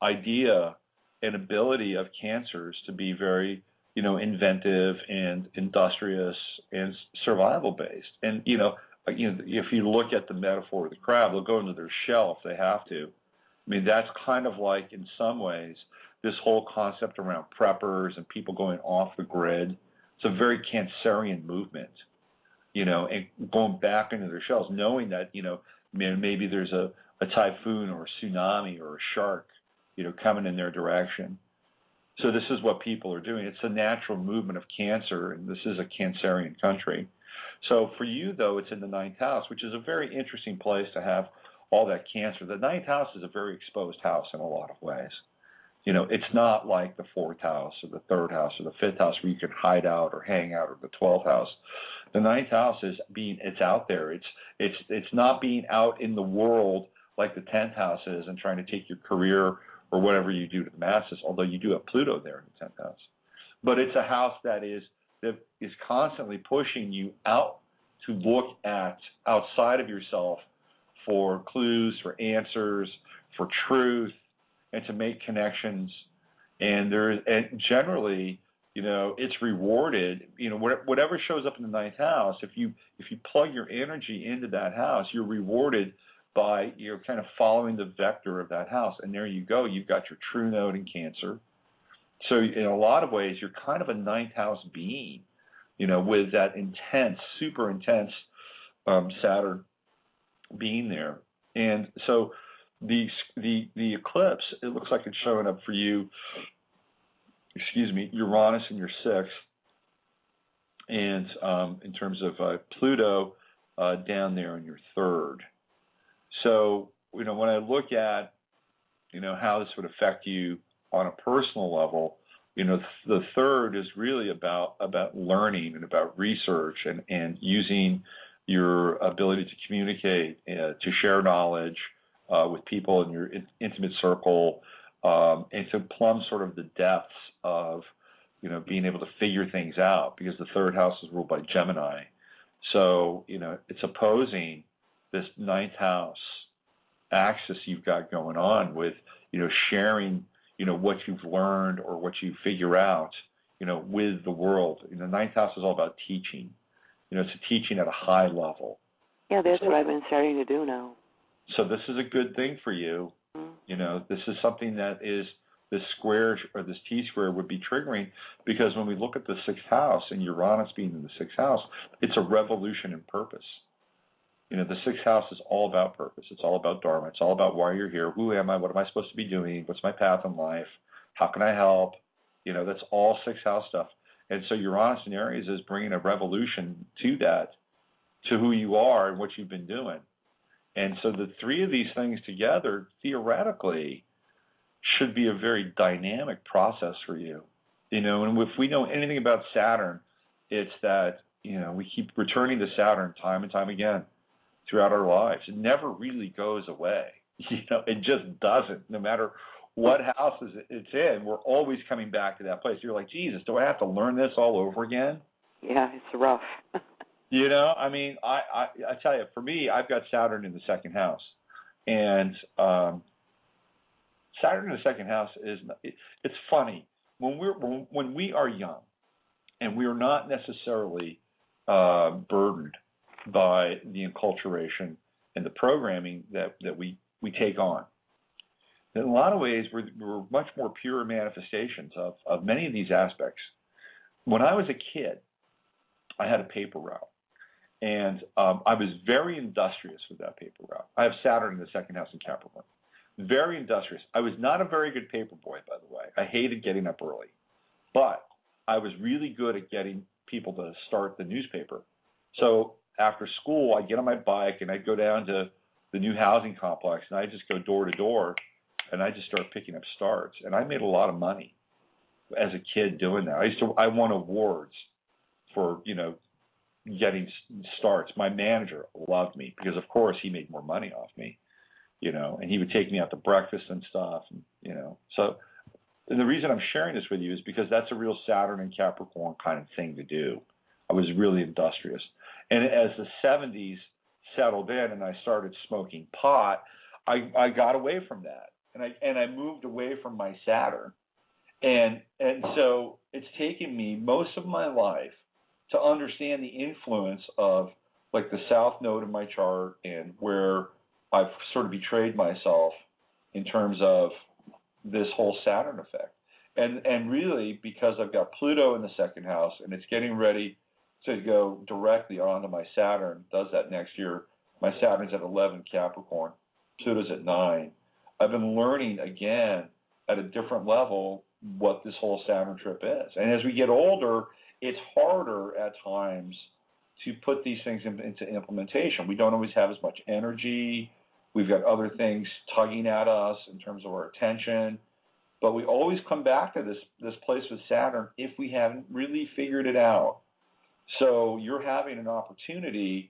idea and ability of Cancers to be very inventive and industrious and survival based, and if you look at the metaphor of the crab, they'll go into their shell if they have to. That's kind of like, in some ways, this whole concept around preppers and people going off the grid. It's a very Cancerian movement, and going back into their shells, knowing that, maybe there's a a typhoon or a tsunami or a shark, coming in their direction. So this is what people are doing. It's a natural movement of Cancer, and this is a Cancerian country. So for you, though, it's in the ninth house, which is a very interesting place to have all that Cancer. The ninth house is a very exposed house in a lot of ways. It's not like the fourth house or the third house or the fifth house where you can hide out or hang out, or the 12th house. The ninth house it's out there. It's not being out in the world like the 10th house is and trying to take your career or whatever you do to the masses, although you do have Pluto there in the 10th house. But it's a house that is constantly pushing you out to look at outside of yourself for clues, for answers, for truth, and to make connections. And generally, it's rewarded. Whatever shows up in the ninth house, if you plug your energy into that house, you're rewarded by kind of following the vector of that house. And there you go. You've got your true node in Cancer. So in a lot of ways, you're kind of a ninth house being, with that intense, super intense Saturn being there. And so the eclipse, it looks like it's showing up for you, Uranus in your sixth, and in terms of Pluto down there in your third. So, when I look at, how this would affect you on a personal level, the third is really about learning and about research and using your ability to communicate, to share knowledge with people in your intimate circle, and to plumb sort of the depths of, being able to figure things out, because the third house is ruled by Gemini. So, it's opposing this ninth house axis you've got going on with, sharing, what you've learned or what you figure out, with the world. The ninth house is all about teaching. It's a teaching at a high level. Yeah, that's what I've been starting to do now. So this is a good thing for you. This is something that is this square or this T-square would be triggering, because when we look at the sixth house and Uranus being in the sixth house, it's a revolution in purpose. The sixth house is all about purpose. It's all about Dharma. It's all about why you're here. Who am I? What am I supposed to be doing? What's my path in life? How can I help? That's all sixth house stuff. And so Uranus in Aries is bringing a revolution to that, to who you are and what you've been doing. And so the three of these things together, theoretically, should be a very dynamic process for you. And if we know anything about Saturn, it's that, we keep returning to Saturn time and time again throughout our lives. It never really goes away. It just doesn't. No matter what house it's in, we're always coming back to that place. You're like, Jesus, do I have to learn this all over again? Yeah, it's rough. I tell you, for me, I've got Saturn in the second house. And Saturn in the second house it's funny. When we are young and we are not necessarily burdened by the enculturation and the programming that we take on. In a lot of ways, we're much more pure manifestations of many of these aspects. When I was a kid, I had a paper route, and I was very industrious with that paper route. I have Saturn in the second house in Capricorn. Very industrious. I was not a very good paper boy, by the way. I hated getting up early, but I was really good at getting people to start the newspaper. So after school, I'd get on my bike and I'd go down to the new housing complex, and I'd just go door to door, and I'd just start picking up starts. And I made a lot of money as a kid doing that. I won awards for, getting starts. My manager loved me because, of course, he made more money off me, and he would take me out to breakfast and stuff, So and the reason I'm sharing this with you is because that's a real Saturn and Capricorn kind of thing to do. I was really industrious. And as the 70s settled in and I started smoking pot, I got away from that. And I moved away from my Saturn. And so it's taken me most of my life to understand the influence of like the South Node of my chart and where I've sort of betrayed myself in terms of this whole Saturn effect. And really because I've got Pluto in the second house and it's getting ready to go directly onto my Saturn, does that next year. My Saturn's at 11 Capricorn. Pluto's at 9. I've been learning again at a different level what this whole Saturn trip is. And as we get older, it's harder at times to put these things into implementation. We don't always have as much energy. We've got other things tugging at us in terms of our attention. But we always come back to this place with Saturn if we haven't really figured it out. So you're having an opportunity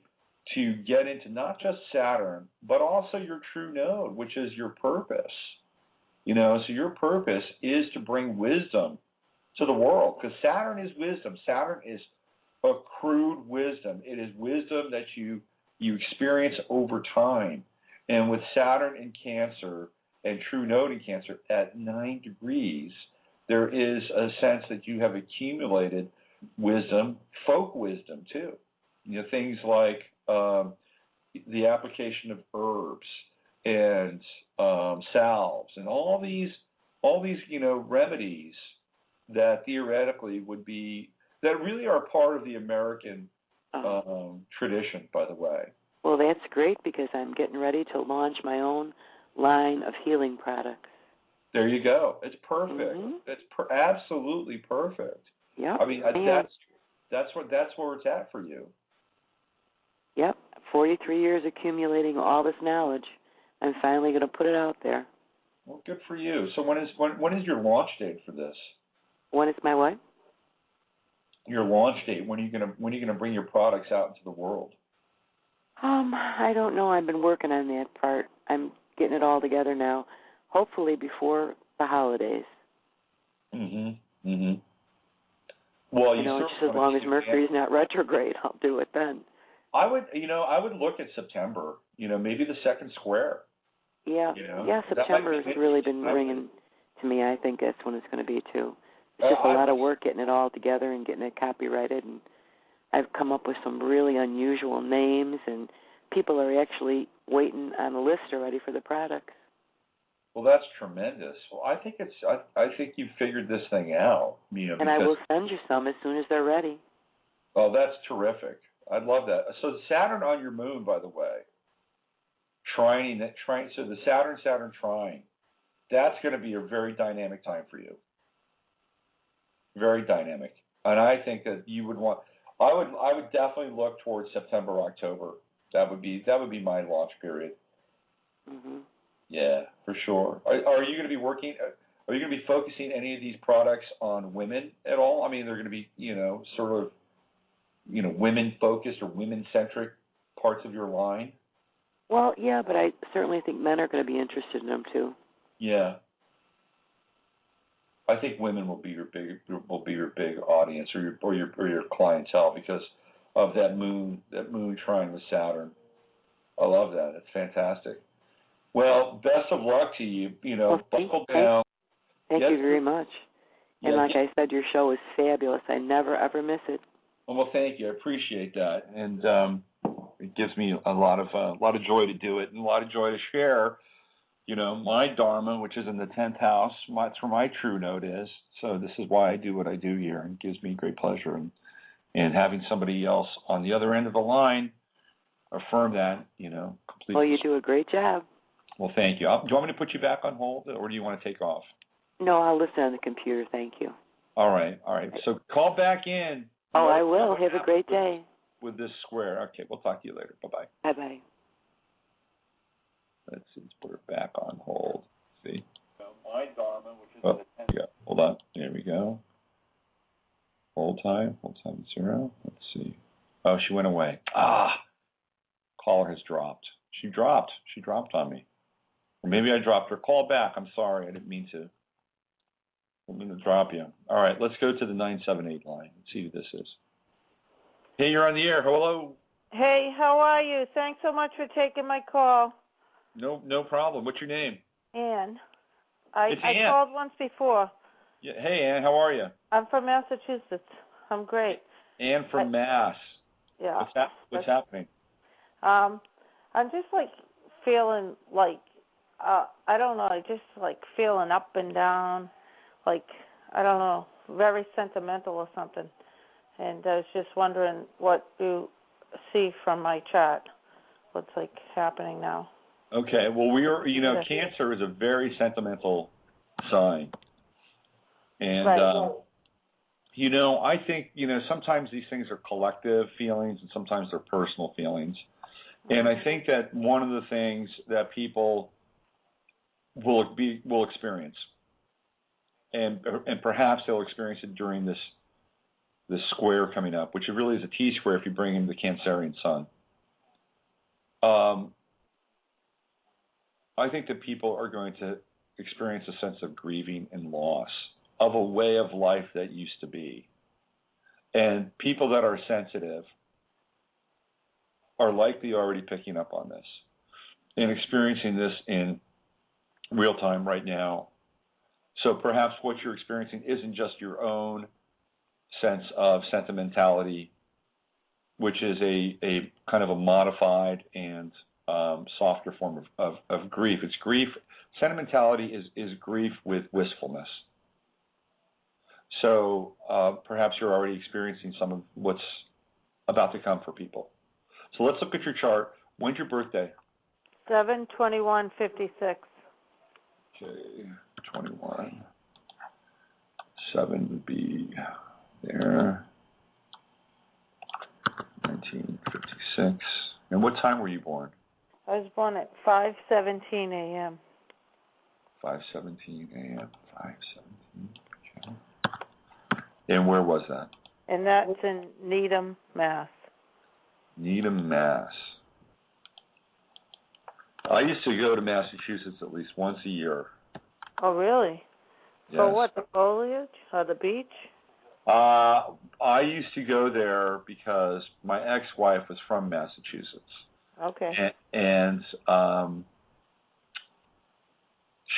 to get into not just Saturn, but also your true node, which is your purpose. So your purpose is to bring wisdom to the world, because Saturn is wisdom. Saturn is accrued wisdom. It is wisdom that you experience over time. And with Saturn in Cancer and true node in Cancer at 9 degrees, there is a sense that you have accumulated wisdom, folk wisdom too. Things like the application of herbs and salves and all these remedies that theoretically would be, that really are part of the American tradition, by the way. Well, that's great, because I'm getting ready to launch my own line of healing products. There you go. It's perfect. Mm-hmm. It's absolutely perfect. Yeah. I mean, that's where it's at for you. Yep. 43 years accumulating all this knowledge. I'm finally going to put it out there. Well, good for you. So when is your launch date for this? When is my what? Your launch date. When are you gonna bring your products out into the world? I don't know. I've been working on that part. I'm getting it all together now. Hopefully before the holidays. Mm-hmm. Well, just as long as Mercury's not retrograde, I'll do it then. I would look at September. Maybe the second square. Yeah. Yeah. September has really been ringing to me. I think that's when it's going to be too. It's just a lot of work getting it all together and getting it copyrighted, and I've come up with some really unusual names, and people are actually waiting on the list already for the products. Well, that's tremendous. Well, I think you've figured this thing out. And I will send you some as soon as they're ready. Oh, that's terrific. I'd love that. So Saturn on your moon, by the way, so the Saturn trine, that's going to be a very dynamic time for you. Very dynamic. And I think that you would want, I would definitely look towards September, October. That would be my launch period. Mm-hmm. Yeah, for sure. Are you going to be working? Are you going to be focusing any of these products on women at all? I mean, they're going to be, sort of, women focused or women centric parts of your line. Well, yeah, but I certainly think men are going to be interested in them too. Yeah. I think women will be your big audience or your clientele because of that moon trine with Saturn. I love that. It's fantastic. Well, best of luck to you. Buckle down. Thank you very much. And like I said, your show is fabulous. I never ever miss it. Well, thank you. I appreciate that, and it gives me a lot of joy to do it and a lot of joy to share. My Dharma, which is in the 10th house, that's where my true node is. So this is why I do what I do here, and it gives me great pleasure. And having somebody else on the other end of the line affirm that, completely. Well, you do a great job. Well, thank you. Do you want me to put you back on hold, or do you want to take off? No, I'll listen on the computer. Thank you. All right. So call back in. Oh, I will. Have a great day. With this square. Okay, we'll talk to you later. Bye-bye. Bye-bye. Let's put her back on hold. See? My Dharma, which is yeah. Hold on. There we go. Hold time 0. Let's see. Oh, she went away. Caller has dropped. She dropped on me. Or maybe I dropped her. Call back. I'm sorry. I didn't mean to. I'm going to drop you. All right, let's go to the 978 line. Let's see who this is. Hey, you're on the air. Hello. Hey, how are you? Thanks so much for taking my call. No problem. What's your name? Ann. Ann. I called once before. Yeah. Hey, Ann. How are you? I'm from Massachusetts. I'm great. Ann from Mass. Yeah. What's happening? I'm just feeling I don't know, just feeling up and down, I don't know, very sentimental or something. And I was just wondering what you see from my chart. What's happening now? Okay. Well, we are. Cancer is a very sentimental sign, and Right. I think sometimes these things are collective feelings, and sometimes they're personal feelings. And I think that one of the things that people will experience, and perhaps they'll experience it during this square coming up, which really is a T-square if you bring in the Cancerian sun. I think that people are going to experience a sense of grieving and loss of a way of life that used to be. And people that are sensitive are likely already picking up on this and experiencing this in real time right now. So perhaps what you're experiencing isn't just your own sense of sentimentality, which is a kind of a modified and softer form of grief. It's grief. Sentimentality is grief with wistfulness. So perhaps you're already experiencing some of what's about to come for people. So let's look at your chart. When's your birthday? 7/21/56. Okay, 21. 7 would be there. 1956. And what time were you born? I was born at 5:17 a.m. 5:17 a.m. 5:17. Okay. And where was that? And that's in Needham, Mass. Needham, Mass. I used to go to Massachusetts at least once a year. Oh, really? Yes. For what, the foliage or the beach? I used to go there because my ex-wife was from Massachusetts. Okay. And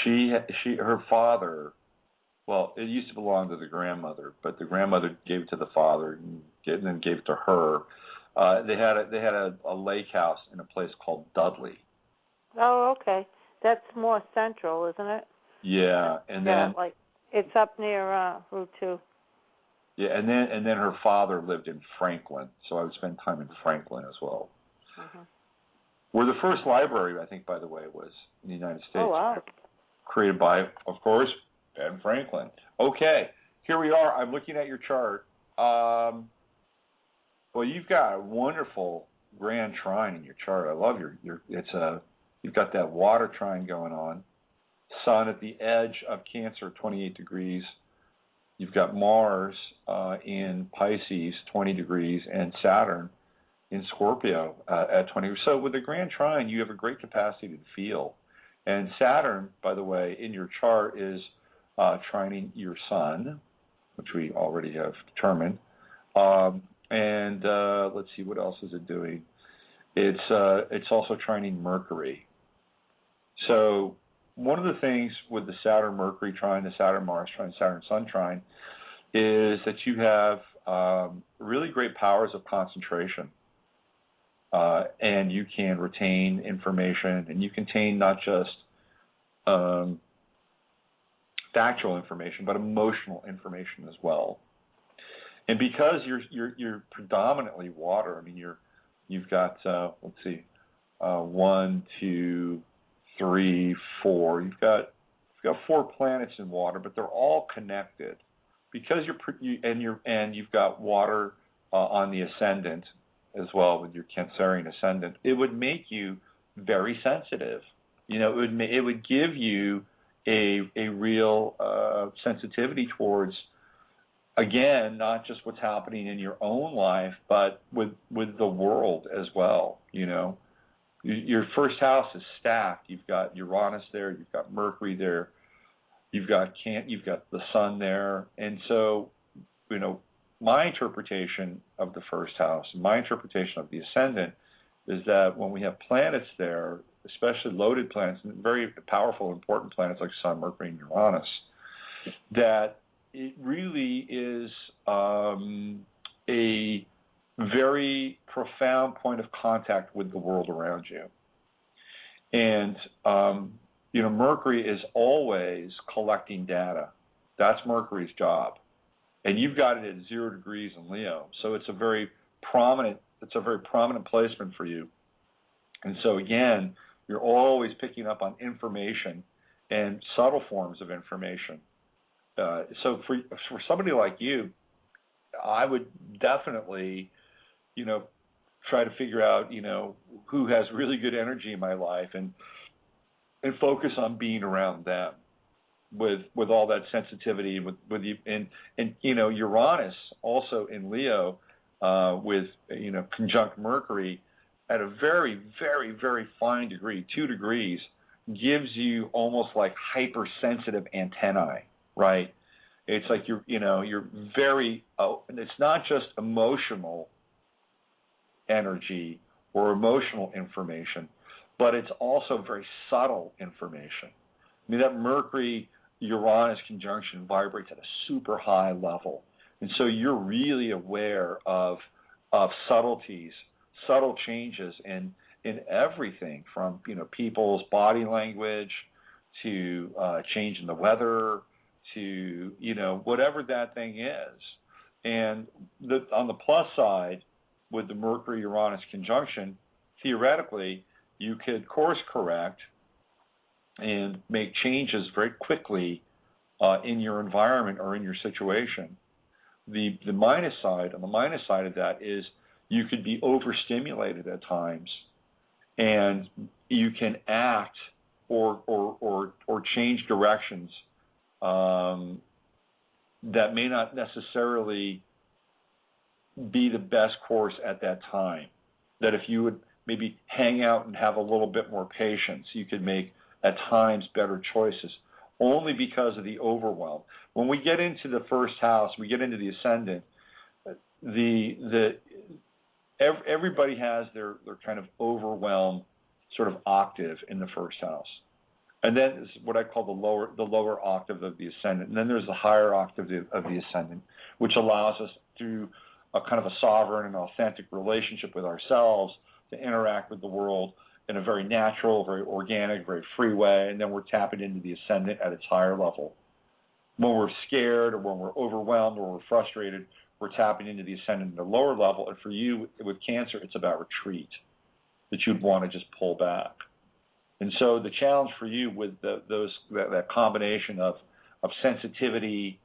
her father, well, it used to belong to the grandmother, but the grandmother gave it to the father and then gave it to her. They had a lake house in a place called Dudley. Oh, okay. That's more central, isn't it? Yeah, and then it's up near Route 2. Yeah, and then her father lived in Franklin, so I would spend time in Franklin as well. Mm-hmm. Where the first library, I think, by the way, was in the United States. Oh, wow. Created by, of course, Ben Franklin. Okay, here we are. I'm looking at your chart. Well, you've got a wonderful grand trine in your chart. I love you've got that water trine going on. Sun at the edge of Cancer, 28 degrees. You've got Mars in Pisces, 20 degrees, and Saturn in Scorpio at 20. So with the grand trine, you have a great capacity to feel. And Saturn, by the way, in your chart is trining your Sun, which we already have determined. And let's see, what else is it doing? It's also trining Mercury. So one of the things with the Saturn-Mercury trine, the Saturn-Mars trine, Saturn-Sun trine, is that you have really great powers of concentration. And you can retain information, and you contain not just factual information, but emotional information as well. And because you're predominantly water, I mean you've got let's see, 1, 2, 3, 4. You've got 4 planets in water, but they're all connected because you've got water on the ascendant as well with your Cancerian ascendant. It would make you very sensitive. It would give you a real sensitivity towards, again, not just what's happening in your own life, but with the world as well. Your first house is stacked. You've got Uranus there. You've got Mercury there. You've got the Sun there. And so, my interpretation of the first house, my interpretation of the ascendant, is that when we have planets there, especially loaded planets, and very powerful, important planets like Sun, Mercury, and Uranus, that it really is a very profound point of contact with the world around you. And, Mercury is always collecting data. That's Mercury's job. And you've got it at 0 degrees in Leo. So it's a very prominent placement for you. And so again, You're always picking up on information and subtle forms of information. So for somebody like you, I would definitely, try to figure out, who has really good energy in my life and focus on being around them with all that sensitivity with you. And Uranus also in Leo, with, conjunct Mercury at a very, very, very fine degree, 2 degrees, gives you almost like hypersensitive antennae, right? It's like you're very, it's not just emotional energy or emotional information, but it's also very subtle information. I mean, that Mercury-Uranus conjunction vibrates at a super high level. And so you're really aware of subtleties, subtle changes in everything from, people's body language to change in the weather to, whatever that thing is. And on the plus side, with the Mercury-Uranus conjunction, theoretically, you could course correct and make changes very quickly in your environment or in your situation. The minus side, on the minus side of that is you could be overstimulated at times, and you can act or change directions that may not necessarily be the best course at that time. That if you would maybe hang out and have a little bit more patience, you could make at times better choices, only because of the overwhelm. When we get into the first house, we get into the ascendant, everybody has their kind of overwhelm sort of octave in the first house. And then is what I call the lower octave of the ascendant. And then there's the higher octave of the ascendant, which allows us through a kind of a sovereign and authentic relationship with ourselves to interact with the world in a very natural, very organic, very free way. And then we're tapping into the ascendant at its higher level. When we're scared or when we're overwhelmed or we're frustrated, we're tapping into the ascendant at a lower level. And for you, with Cancer, it's about retreat, that you'd want to just pull back. And so the challenge for you with that combination of sensitivity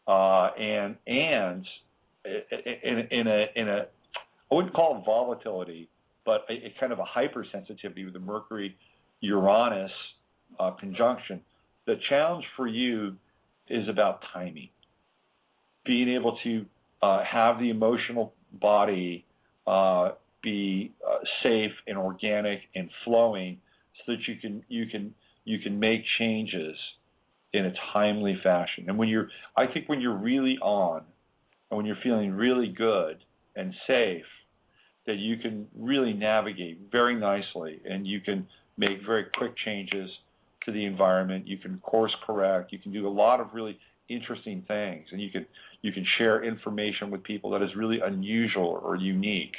and in a I wouldn't call it volatility, but a kind of a hypersensitivity with the Mercury-Uranus conjunction. The challenge for you is about timing, being able to have the emotional body be safe and organic and flowing, so that you can make changes in a timely fashion. And I think when you're really on, and when you're feeling really good and safe, that you can really navigate very nicely, and you can make very quick changes to the environment. You can course correct. You can do a lot of really interesting things, and you can share information with people that is really unusual or unique,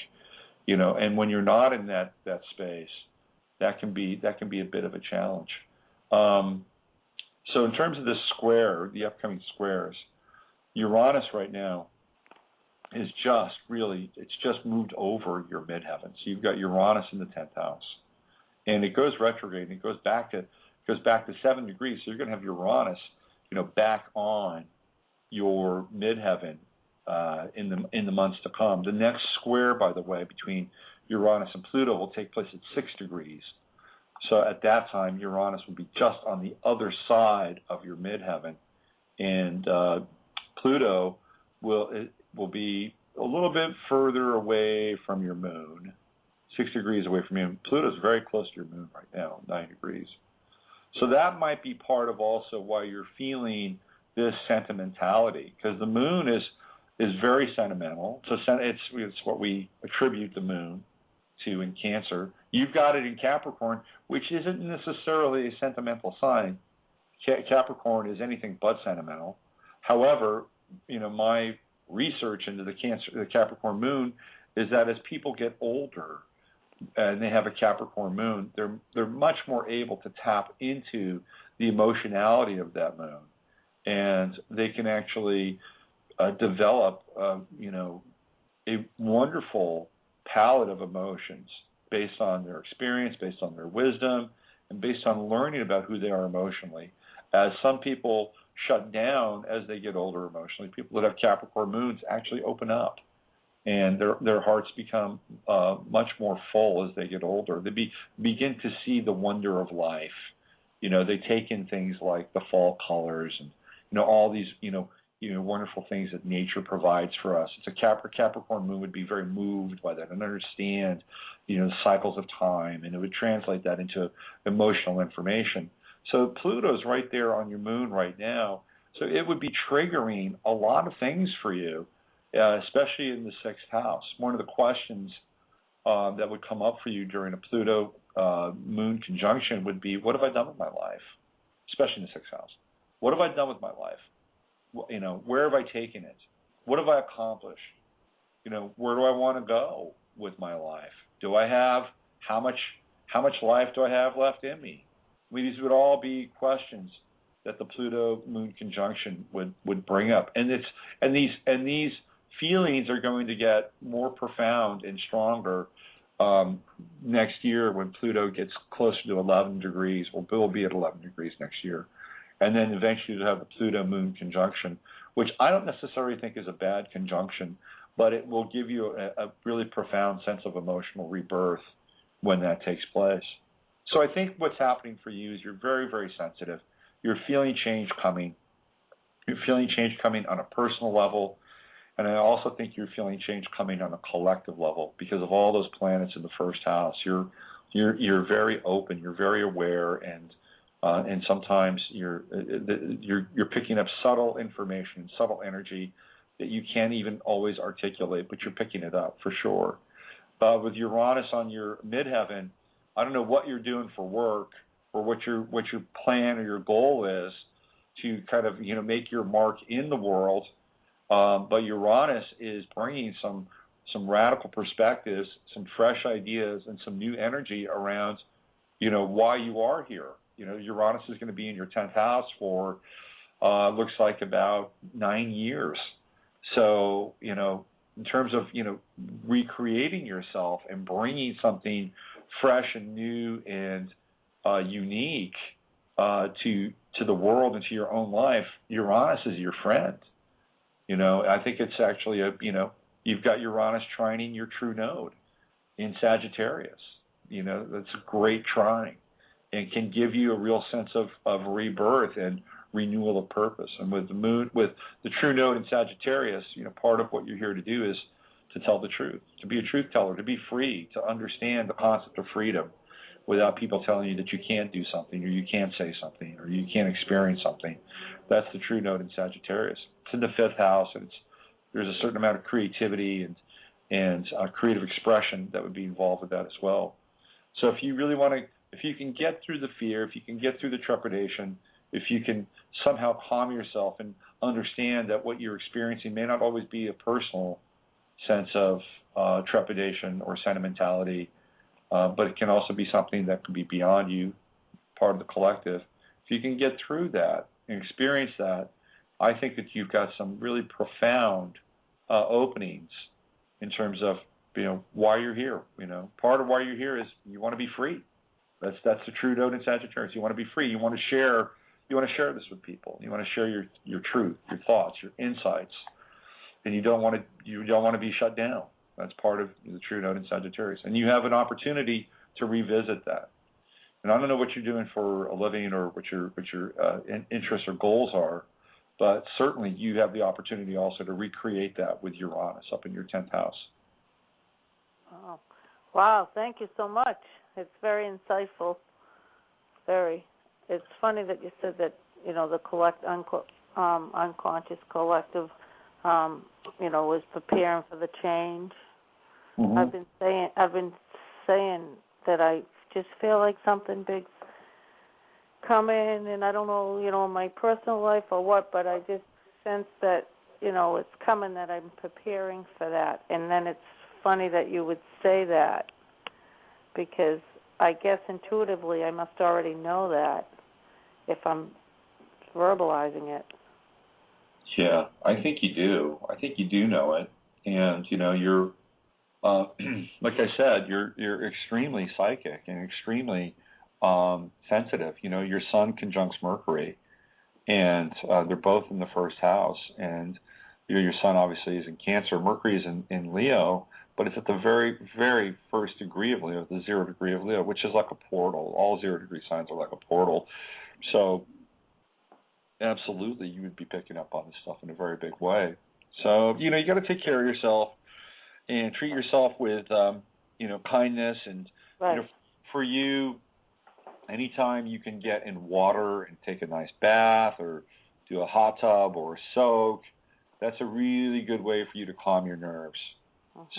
And when you're not in that space, that can be a bit of a challenge. So in terms of this square, the upcoming squares, Uranus right now is it's just moved over your midheaven. So you've got Uranus in the 10th house, and it goes retrograde, and it goes back to 7 degrees. So you're going to have Uranus, back on your midheaven in the months to come. The next square, by the way, between Uranus and Pluto will take place at 6 degrees. So at that time, Uranus will be just on the other side of your midheaven, and Pluto will be a little bit further away from your moon, 6 degrees away from you. Pluto's very close to your moon right now, 9 degrees. So that might be part of also why you're feeling this sentimentality, because the moon is very sentimental. So it's what we attribute the moon to in Cancer. You've got it in Capricorn, which isn't necessarily a sentimental sign. Capricorn is anything but sentimental. However, my research into the Capricorn moon is that as people get older and they have a Capricorn moon, they're much more able to tap into the emotionality of that moon, and they can actually develop a wonderful palette of emotions based on their experience, based on their wisdom, and based on learning about who they are emotionally. As some people shut down as they get older emotionally, people that have Capricorn moons actually open up, and their hearts become much more full as they get older. They begin to see the wonder of life. They take in things like the fall colors and all these wonderful things that nature provides for us. It's a Capricorn moon would be very moved by that and understand the cycles of time, and it would translate that into emotional information. So Pluto's right there on your moon right now, so it would be triggering a lot of things for you, especially in the 6th house. One of the questions that would come up for you during a Pluto moon conjunction would be, what have I done with my life? Especially in the 6th house. What have I done with my life? Where have I taken it? What have I accomplished? Where do I want to go with my life? Do I have, how much life do I have left in me? These would all be questions that the Pluto moon conjunction would bring up. And these feelings are going to get more profound and stronger next year when Pluto gets closer to 11 degrees. Well, we'll be at 11 degrees next year. And then eventually you'll have the Pluto moon conjunction, which I don't necessarily think is a bad conjunction, but it will give you a really profound sense of emotional rebirth when that takes place. So I think what's happening for you is you're very, very sensitive. You're feeling change coming. You're feeling change coming on a personal level, and I also think you're feeling change coming on a collective level because of all those planets in the 1st house. You're very open. You're very aware, and sometimes you're picking up subtle information, subtle energy that you can't even always articulate, but you're picking it up for sure. With Uranus on your midheaven, I don't know what you're doing for work or what your plan or your goal is to kind of make your mark in the world, but Uranus is bringing some radical perspectives, some fresh ideas, and some new energy around why you are here. Uranus is going to be in your 10th house for looks like about 9 years. So in terms of recreating yourself and bringing something fresh and new and unique to the world and to your own life, Uranus is your friend. I think it's actually you've got Uranus trining your true node in Sagittarius. That's a great trine and can give you a real sense of rebirth and renewal of purpose. And with the moon, with the true node in Sagittarius, part of what you're here to do is to tell the truth, to be a truth teller, to be free, to understand the concept of freedom without people telling you that you can't do something or you can't say something or you can't experience something. That's the true node in Sagittarius. It's in the 5th house, and there's a certain amount of creativity and creative expression that would be involved with that as well. So if you really want to, if you can get through the fear, if you can get through the trepidation, if you can somehow calm yourself and understand that what you're experiencing may not always be a personal sense of trepidation or sentimentality, but it can also be something that can be beyond you, part of the collective. If you can get through that and experience that, I think that you've got some really profound openings in terms of why you're here. Part of why you're here is you want to be free. That's the true node in Sagittarius. You want to be free. You want to share this with people. You want to share your truth, your thoughts, your insights, and you don't want to be shut down. That's part of the true node in Sagittarius, and you have an opportunity to revisit that. And I don't know what you're doing for a living or what your interests or goals are, but certainly you have the opportunity also to recreate that with Uranus up in your 10th house. Oh, wow! Thank you so much. It's very insightful. Very. It's funny that you said that the unconscious collective, was preparing for the change. Mm-hmm. I've been saying that I just feel like something big's coming, and I don't know, in my personal life or what, but I just sense that, it's coming, that I'm preparing for that. And then it's funny that you would say that, because I guess intuitively I must already know that if I'm verbalizing it. Yeah, I think you do. I think you do know it. And, like I said, you're extremely psychic and extremely sensitive. You know, your Sun conjuncts Mercury, and they're both in the first house. And your Sun obviously is in Cancer. Mercury is in Leo, but it's at the very, very first degree of Leo, the 0 degree of Leo, which is like a portal. All 0 degree signs are like a portal. So absolutely, you would be picking up on this stuff in a very big way. So, you know, you got to take care of yourself and treat yourself with, you know, kindness. And, Right. you know, for you, anytime you can get in water and take a nice bath or do a hot tub or a soak, that's a really good way for you to calm your nerves.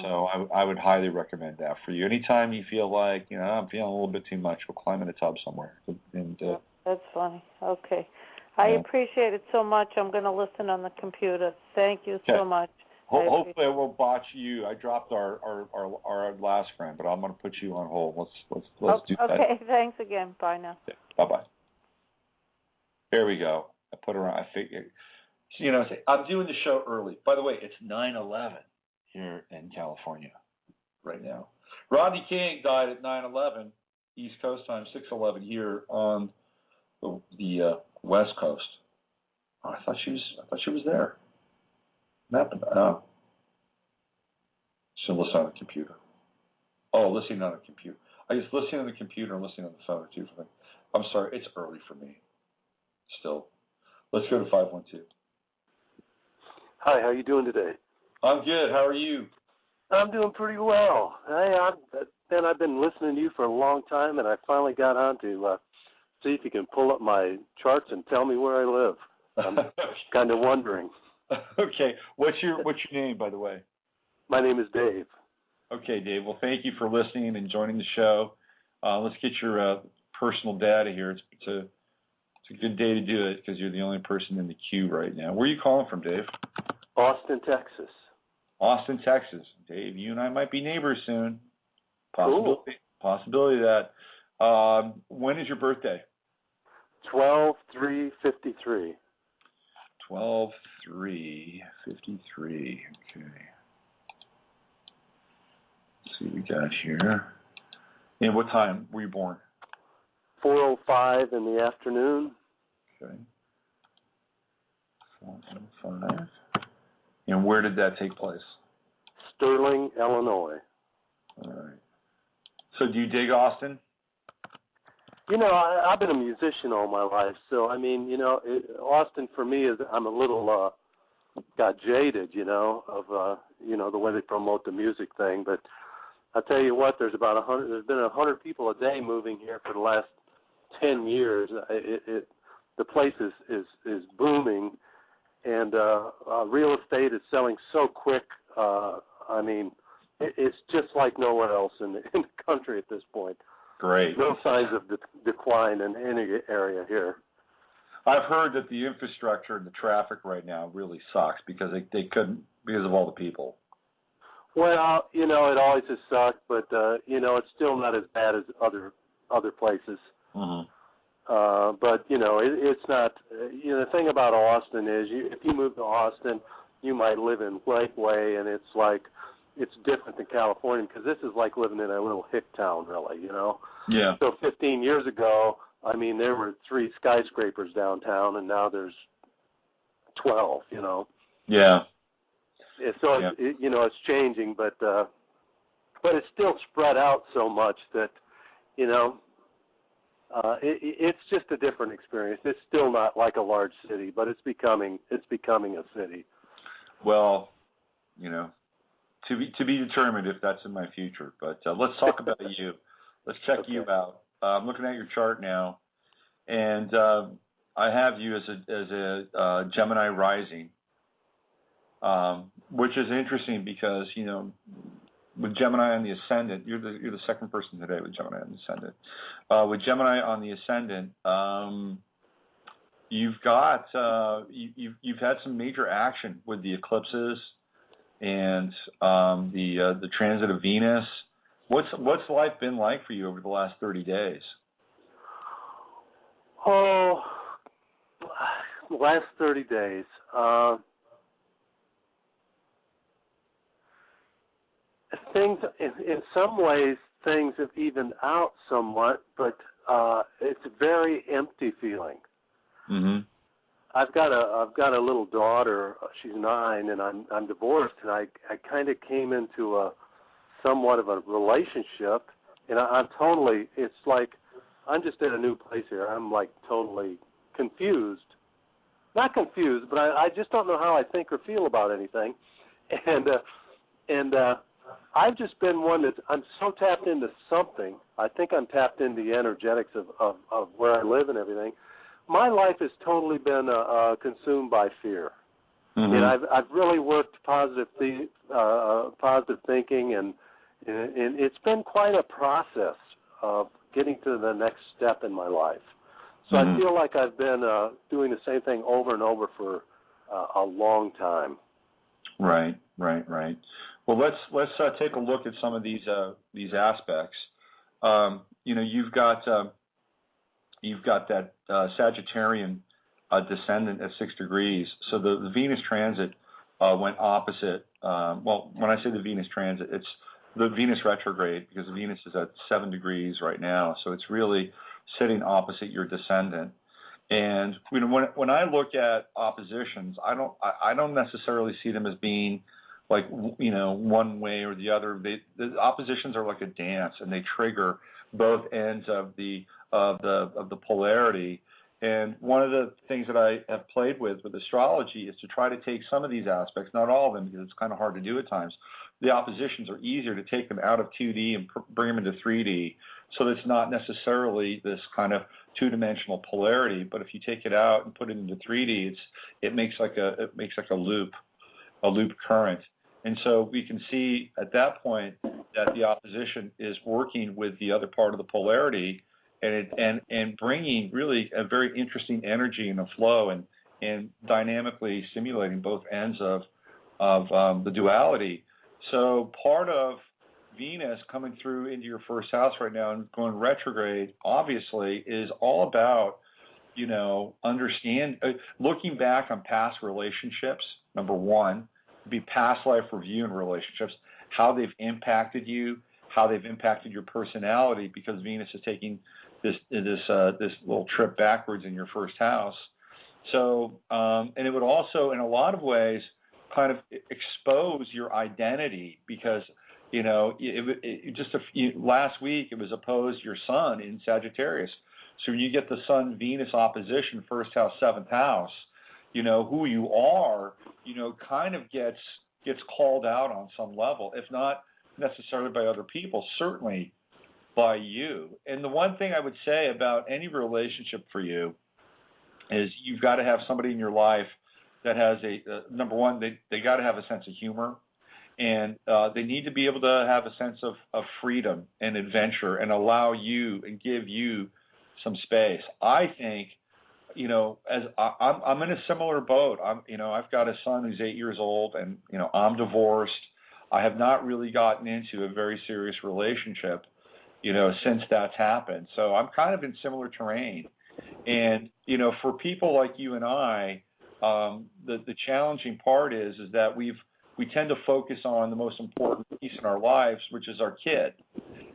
So I would highly recommend that for you. Anytime you feel like, you know, I'm feeling a little bit too much, we'll climb in a tub somewhere. And that's funny. Okay. I appreciate it so much. I'm going to listen on the computer. Thank you so much. Hopefully I won't botch you. I dropped our last friend, but I'm going to put you on hold. Let's do that. Okay, thanks again. Bye now. Yeah, bye-bye. There we go. I put her on. I figured. You know, I'm doing the show early. By the way, it's 9/11 here in California right now. Rodney King died at 9/11 East Coast time, 6/11 here on the West Coast. Oh, I thought she was there. So listen on the computer. Oh, listening on the computer. I guess listening on the computer and listening on the phone are two different things. I'm sorry, it's early for me. Still. Let's go to 512. Hi, how you doing today? I'm good. How are you? I'm doing pretty well. I've been listening to you for a long time, and I finally got on to see if you can pull up my charts and tell me where I live. I'm kind of wondering. Okay. What's your name, by the way? My name is Dave. Okay, Dave. Well, thank you for listening and joining the show. Let's get your personal data here. It's a good day to do it because you're the only person in the queue right now. Where are you calling from, Dave? Austin, Texas. Austin, Texas. Dave, you and I might be neighbors soon. Possibility of that. When is your birthday? 12/3/53. 12/3/53. Okay. Let's see what we got here. And what time were you born? 4:05 in the afternoon. Okay. 4:05. And where did that take place? Sterling, Illinois. All right. So do you dig Austin? You know, I've been a musician all my life, so I mean, you know, Austin for me is I'm a little got jaded, you know, of you know the way they promote the music thing. But I tell you what, there's about 100. There's been 100 people a day moving here for the last 10 years. The place is booming, and real estate is selling so quick. I mean, it's just like nowhere else in the country at this point. Great. No signs of decline in any area here. I've heard that the infrastructure and the traffic right now really sucks because they couldn't because of all the people. Well, you know, it always has sucked, but you know, it's still not as bad as other places. Mm-hmm. But you know, it's not. You know, the thing about Austin is, if you move to Austin, you might live in Lakeway, and it's like it's different than California because this is like living in a little hick town, really. You know. Yeah. So 15 years ago, I mean, there were 3 skyscrapers downtown, and now there's 12. You know. Yeah. So you know, it's changing, but it's still spread out so much that, you know, it's just a different experience. It's still not like a large city, but it's becoming a city. Well, you know, to be determined if that's in my future. But let's talk about you. Let's check you out. I'm looking at your chart now, and I have you as a Gemini rising. Which is interesting because, you know, with Gemini on the ascendant, you're the second person today with Gemini on the ascendant. With Gemini on the ascendant, you've got you've had some major action with the eclipses and the transit of Venus. What's life been like for you over the last 30 days? Oh, the last 30 days. things, in some ways, things have evened out somewhat, but it's a very empty feeling. Mm-hmm. I've got a little daughter. She's 9, and I'm divorced, and I kind of came into a somewhat of a relationship, and I'm totally. It's like I'm just in a new place here. I'm like totally confused. Not confused, but I just don't know how I think or feel about anything, and I've just been one that I'm so tapped into something. I think I'm tapped into the energetics of where I live and everything. My life has totally been consumed by fear, and I've really worked positive thinking, and it's been quite a process of getting to the next step in my life. So I feel like I've been doing the same thing over and over for a long time. Right. Well, let's take a look at some of these aspects. You've got that Sagittarian descendant at 6 degrees. So the Venus transit went opposite. Well, when I say the Venus transit, it's the Venus retrograde, because Venus is at 7 degrees right now. So it's really sitting opposite your descendant. And when I look at oppositions, I don't necessarily see them as being like one way or the other. The oppositions are like a dance, and they trigger both ends of the polarity. And one of the things that I have played with astrology is to try to take some of these aspects, not all of them, because it's kind of hard to do at times. The oppositions are easier to take them out of 2D and bring them into 3D. So it's not necessarily this kind of two-dimensional polarity, but if you take it out and put it into 3D, it makes like a loop current. And so we can see at that point that the opposition is working with the other part of the polarity, and bringing really a very interesting energy and a flow, and dynamically stimulating both ends of the duality. So part of Venus coming through into your first house right now and going retrograde, obviously, is all about, looking back on past relationships, number one, be past life review in relationships, how they've impacted you, how they've impacted your personality, because Venus is taking this little trip backwards in your first house. So, and it would also, in a lot of ways, kind of expose your identity, because last week it was opposed your sun in Sagittarius. So when you get the Sun-Venus opposition, first house, 7th house, who you are, kind of gets called out on some level, if not necessarily by other people, certainly by you. And the one thing I would say about any relationship for you is you've got to have somebody in your life that has number one, they got to have a sense of humor, and they need to be able to have a sense of freedom and adventure, and allow you and give you some space. I think, as I'm in a similar boat. I've got a son who's 8 years old, and I'm divorced. I have not really gotten into a very serious relationship, since that's happened. So I'm kind of in similar terrain. And for people like you and I, the challenging part is that we tend to focus on the most important piece in our lives, which is our kid.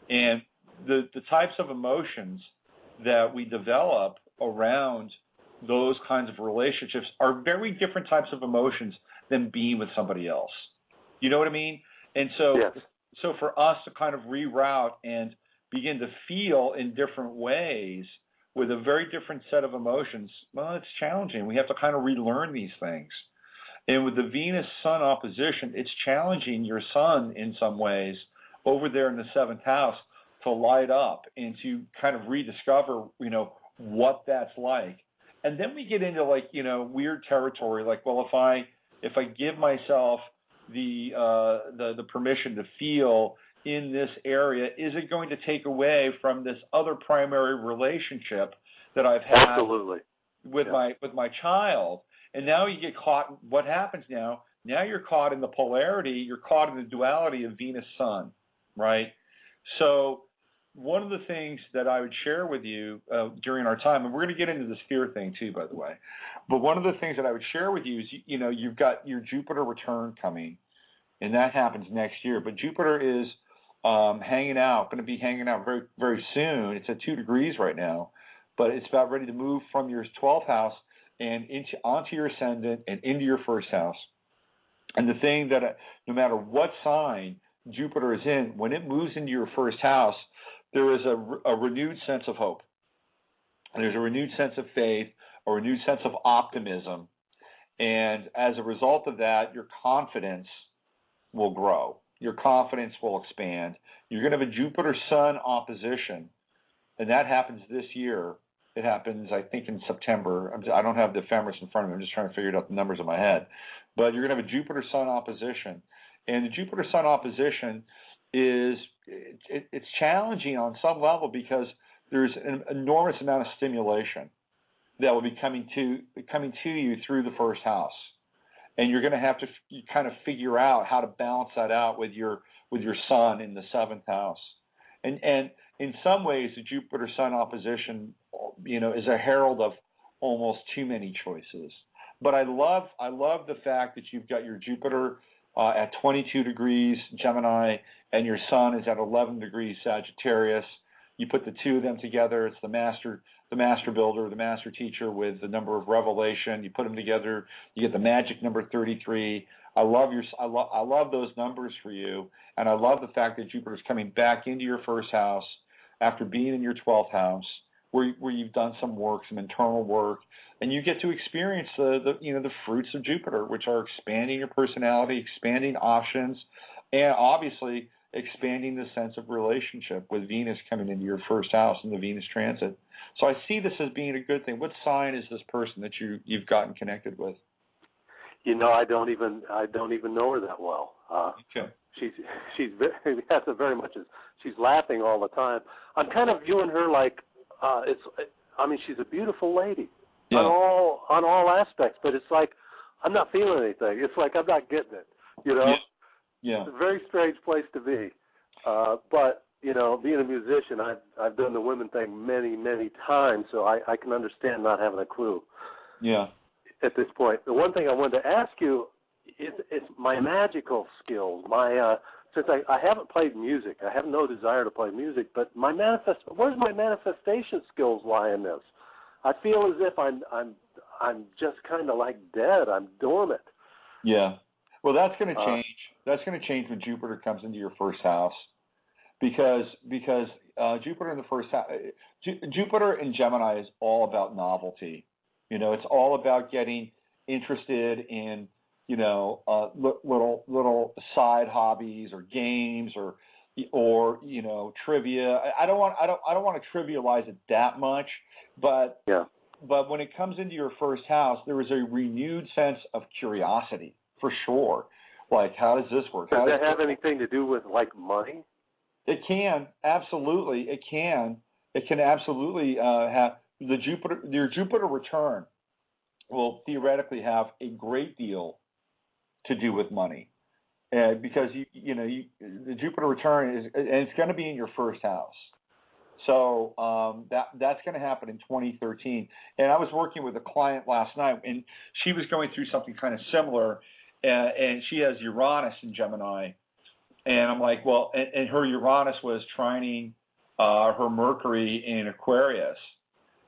And the types of emotions that we develop around those kinds of relationships are very different types of emotions than being with somebody else. You know what I mean? And so, yes. So for us to kind of reroute and begin to feel in different ways with a very different set of emotions, well, it's challenging. We have to kind of relearn these things. And with the Venus-Sun opposition, it's challenging your sun in some ways over there in the 7th house to light up and to kind of rediscover, what that's like. And then we get into weird territory, like, well, if I give myself the permission to feel in this area, is it going to take away from this other primary relationship that I've had Absolutely. with my child? And now you get caught. What happens now? Now you're caught in the polarity. You're caught in the duality of Venus-Sun, right? So one of the things that I would share with you during our time, and we're going to get into this fear thing too, by the way, but one of the things that I would share with you is, you've got your Jupiter return coming, and that happens next year. But Jupiter is going to be hanging out very, very soon. It's at 2 degrees right now, but it's about ready to move from your 12th house and onto your ascendant and into your first house. And the thing that no matter what sign Jupiter is in, when it moves into your first house, there is a renewed sense of hope. There's a renewed sense of faith, a renewed sense of optimism. And as a result of that, your confidence will grow. Your confidence will expand. You're going to have a Jupiter-Sun opposition, and that happens this year. It happens, I think, in September. I don't have the ephemeris in front of me. I'm just trying to figure out the numbers in my head. But you're going to have a Jupiter-Sun opposition. And the Jupiter-Sun opposition it's challenging on some level because there's an enormous amount of stimulation that will be coming to you through the first house. And you're going to have to kind of figure out how to balance that out with your Sun in the 7th house. And in some ways, the Jupiter-Sun opposition, is a herald of almost too many choices. But I love the fact that you've got your Jupiter at 22 degrees Gemini and your Sun is at 11 degrees Sagittarius. You put the two of them together. It's the master builder, the master teacher with the number of revelation. You put them together, you get the magic number 33. I love those numbers for you, and I love the fact that Jupiter's coming back into your first house after being in your 12th house, where you've done some work, some internal work, and you get to experience the fruits of Jupiter, which are expanding your personality, expanding options, and obviously expanding the sense of relationship with Venus coming into your first house in the Venus transit. So I see this as being a good thing. What sign is this person that you've gotten connected with? I don't even know her that well. Okay. She's very much. She's laughing all the time. I'm kind of viewing her like she's a beautiful lady on all aspects, but it's like I'm not feeling anything. It's like I'm not getting it. Yeah. It's a very strange place to be. But being a musician, I've done the women thing many, many times, so I can understand not having a clue. Yeah. At this point, the one thing I wanted to ask you is my magical skills. Since I haven't played music, I have no desire to play music. But where's my manifestation skills lie in this? I feel as if I'm just kind of like dead. I'm dormant. Yeah. Well, that's going to change. That's going to change when Jupiter comes into your first house, because Jupiter in the first house, Jupiter in Gemini is all about novelty. It's all about getting interested in little side hobbies or games or trivia. I don't want to trivialize it that much, but when it comes into your first house, there is a renewed sense of curiosity for sure. Like, how does this work? Does that have anything to do with like money? It can, absolutely. It can absolutely have your Jupiter return will theoretically have a great deal to do with money, because the Jupiter return is, and it's going to be in your first house. So that's going to happen in 2013. And I was working with a client last night, and she was going through something kind of similar, and she has Uranus in Gemini. And I'm like, well, and her Uranus was trining her Mercury in Aquarius.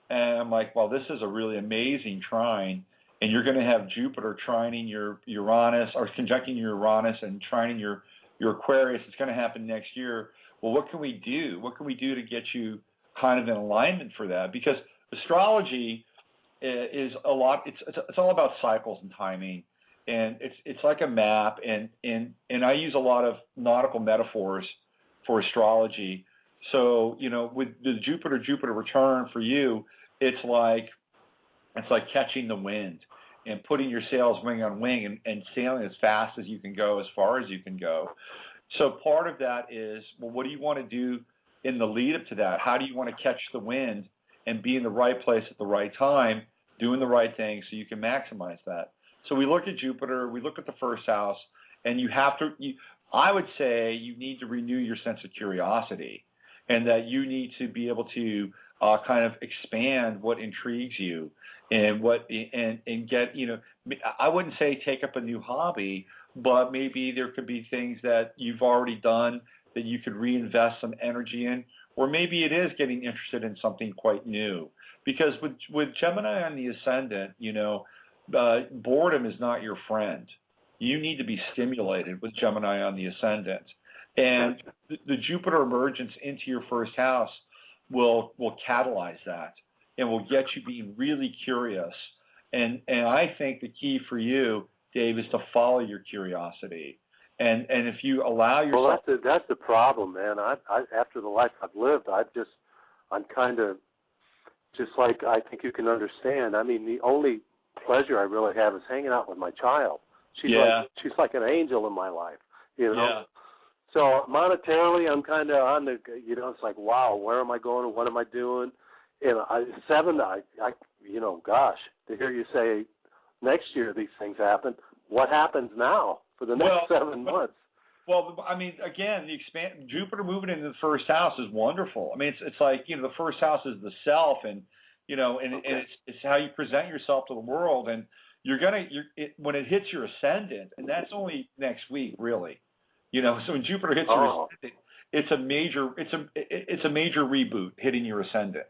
And I'm like, well, this is a really amazing trine. And you're going to have Jupiter trining your Uranus, or conjuncting your Uranus and trining your Aquarius. It's going to happen next year. Well, what can we do? What can we do to get you kind of in alignment for that? Because astrology is a lot. It's all about cycles and timing. And it's like a map, and I use a lot of nautical metaphors for astrology. So with the Jupiter return for you, it's like catching the wind and putting your sails wing on wing and sailing as fast as you can go, as far as you can go. So part of that is, well, what do you want to do in the lead up to that? How do you want to catch the wind and be in the right place at the right time, doing the right thing so you can maximize that? So we look at Jupiter, we look at the first house, and I would say you need to renew your sense of curiosity, and that you need to be able to kind of expand what intrigues you. and get, I wouldn't say take up a new hobby, but maybe there could be things that you've already done that you could reinvest some energy in, or maybe it is getting interested in something quite new. Because with Gemini on the ascendant, boredom is not your friend. You need to be stimulated with Gemini on the ascendant. And the Jupiter emergence into your first house will catalyze that and will get you being really curious. And I think the key for you, Dave, is to follow your curiosity. And if you allow yourself... Well, that's the problem, man. I after the life I've lived, I'm kind of just like, I think you can understand. I mean, the only pleasure I really have is hanging out with my child. She's like an angel in my life, Yeah. So monetarily, I'm kind of on the, it's like, wow, where am I going and what am I doing? And gosh, to hear you say next year these things happen, what happens now for the next 7 months? Well, I mean, again, Jupiter moving into the first house is wonderful. I mean, it's like, the first house is the self, and and it's how you present yourself to the world, and when it hits your ascendant, and that's only next week, really. So when Jupiter hits your ascendant, it's a major reboot hitting your ascendant,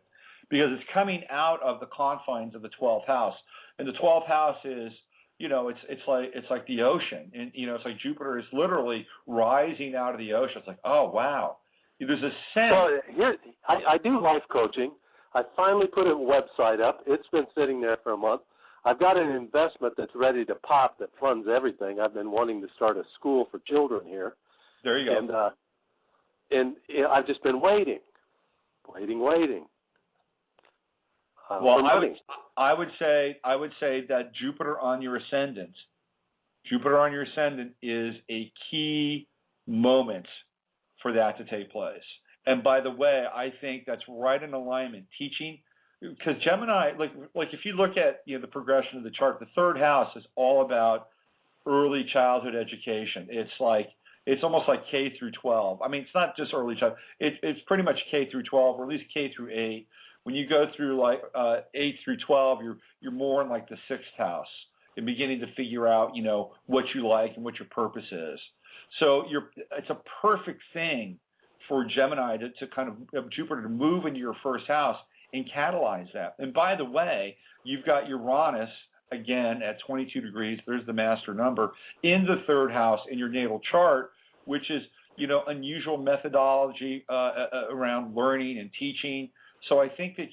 because it's coming out of the confines of the 12th house, and the 12th house is, it's like the ocean, and it's like Jupiter is literally rising out of the ocean. It's like, oh wow, there's a sense. So here, I do life coaching. I finally put a website up. It's been sitting there for a month. I've got an investment that's ready to pop that funds everything. I've been wanting to start a school for children here. There you go. And I've just been waiting. Well, I would say that Jupiter on your ascendant is a key moment for that to take place. And by the way, I think that's right in alignment. Teaching, because Gemini, like if you look at the progression of the chart, the third house is all about early childhood education. It's almost like K through 12. I mean, it's not just early childhood. It's pretty much K through 12, or at least K through 8. When you go through 8 through 12, you're more in like the sixth house and beginning to figure out what you like and what your purpose is. So it's a perfect thing for Gemini to kind of Jupiter to move into your first house and catalyze that. And by the way, you've got Uranus again at 22 degrees. There's the master number in the third house in your natal chart, which is unusual methodology around learning and teaching. So I think that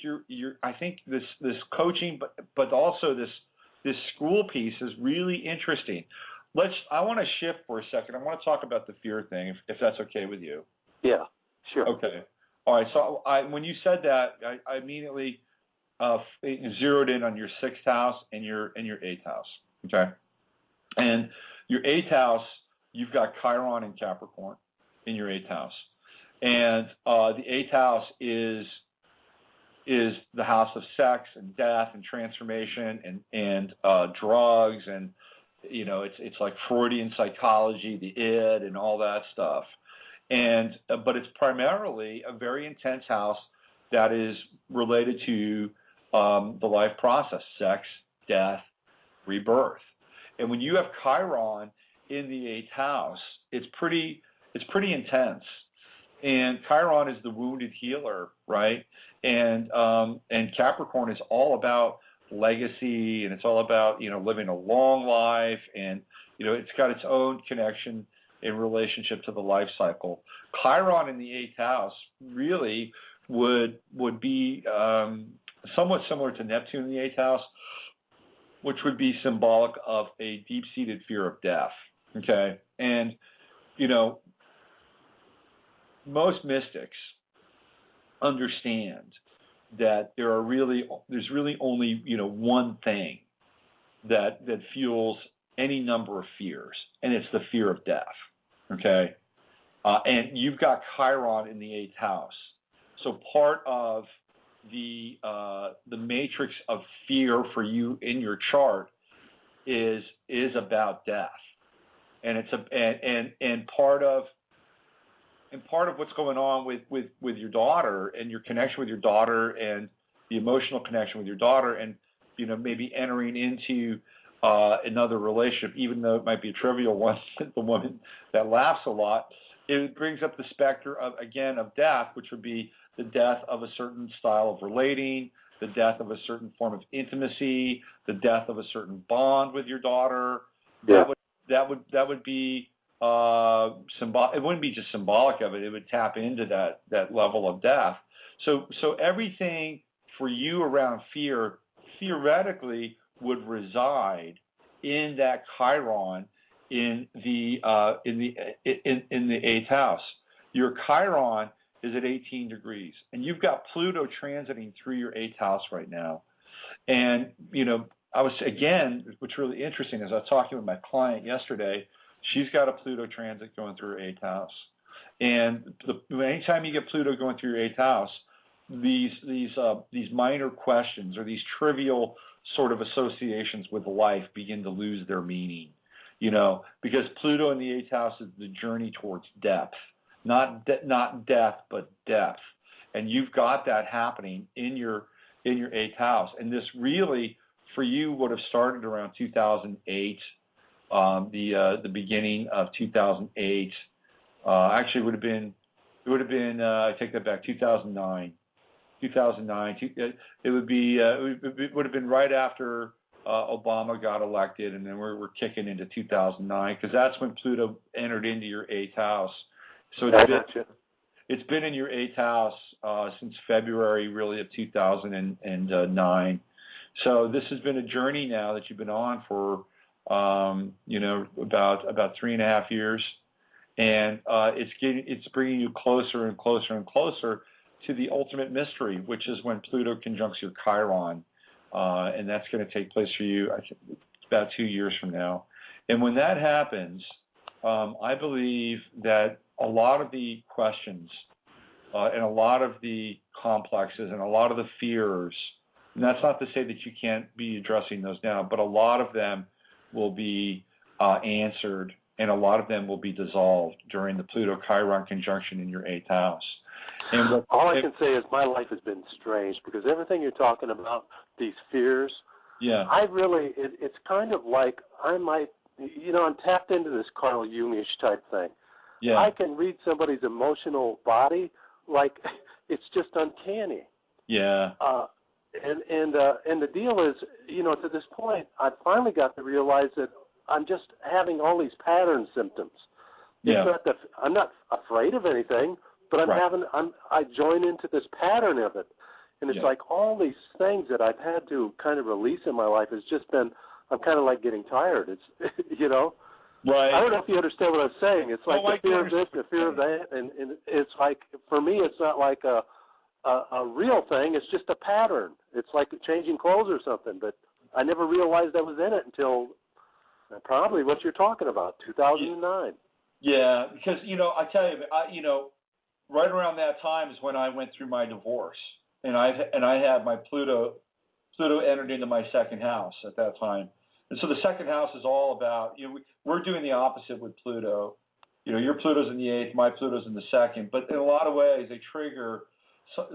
I think this coaching, but also this school piece is really interesting. I want to shift for a second. I want to talk about the fear thing, if that's okay with you. Yeah, sure. Okay. All right. So when you said that, I immediately zeroed in on your sixth house and your eighth house. Okay. And your eighth house, you've got Chiron and Capricorn in your eighth house, and the eighth house is the house of sex and death and transformation and drugs, and it's like Freudian psychology, the id, and all that stuff. And but it's primarily a very intense house that is related to the life process: sex, death, rebirth. And when you have Chiron in the eighth house, it's pretty intense. And Chiron is the wounded healer, right? And Capricorn is all about legacy, and it's all about living a long life, and it's got its own connection in relationship to the life cycle. Chiron in the eighth house really would be somewhat similar to Neptune in the eighth house, which would be symbolic of a deep-seated fear of death. Okay, and most mystics understand that there's really only one thing that fuels any number of fears, and it's the fear of death. Okay, and you've got Chiron in the eighth house, so part of the matrix of fear for you in your chart is about death, and it's part of what's going on with your daughter and your connection with your daughter and the emotional connection with your daughter and the maybe entering into another relationship, even though it might be a trivial one, the woman that laughs a lot, it brings up the specter of death, which would be the death of a certain style of relating, the death of a certain form of intimacy, the death of a certain bond with your daughter. Yeah. That would be symbolic. It wouldn't be just symbolic of it. It would tap into that level of death. So everything for you around fear theoretically would reside in that Chiron in the 8th house. Your Chiron is at 18 degrees, and you've got Pluto transiting through your 8th house right now. And what's really interesting is I was talking with my client yesterday. She's got a Pluto transit going through her 8th house, and anytime you get Pluto going through your 8th house, these minor questions or these trivial sort of associations with life begin to lose their meaning, because Pluto in the 8th house is the journey towards depth, not death, but depth. And you've got that happening in your 8th house. And this really, for you, would have started around 2008, the beginning of 2008. Actually, it would have been, I take that back, 2009. 2009. It would have been right after Obama got elected, and then we're kicking into 2009, because that's when Pluto entered into your 8th house. So it's been in your 8th house since February, really, of 2009. So this has been a journey now that you've been on for about 3.5 years, and it's bringing you closer and closer and closer to the ultimate mystery, which is when Pluto conjuncts your Chiron, and that's going to take place for you, I think, about 2 years from now. And when that happens, I believe that a lot of the questions and a lot of the complexes and a lot of the fears, and that's not to say that you can't be addressing those now, but a lot of them will be answered, and a lot of them will be dissolved during the Pluto-Chiron conjunction in your 8th house. And all I can say is my life has been strange, because everything you're talking about, these fears, it's kind of like I'm tapped into this Carl Jungish type thing. Yeah. I can read somebody's emotional body like it's just uncanny. Yeah. And the deal is, to this point, I finally got to realize that I'm just having all these pattern symptoms. Yeah. I'm not afraid of anything, but I join into this pattern of it. And it's like all these things that I've had to kind of release in my life has just been, I'm kind of like getting tired. It's, Right. I don't know if you understand what I'm saying. It's like the fear of this, the fear of that, and it's like, for me, it's not like a real thing. It's just a pattern. It's like changing clothes or something, but I never realized I was in it until probably what you're talking about, 2009. Yeah, because, I tell you, right around that time is when I went through my divorce, and I had my Pluto entered into my 2nd house at that time. And so the 2nd house is all about, we're doing the opposite with Pluto. Your Pluto's in the 8th, my Pluto's in the 2nd, but in a lot of ways they trigger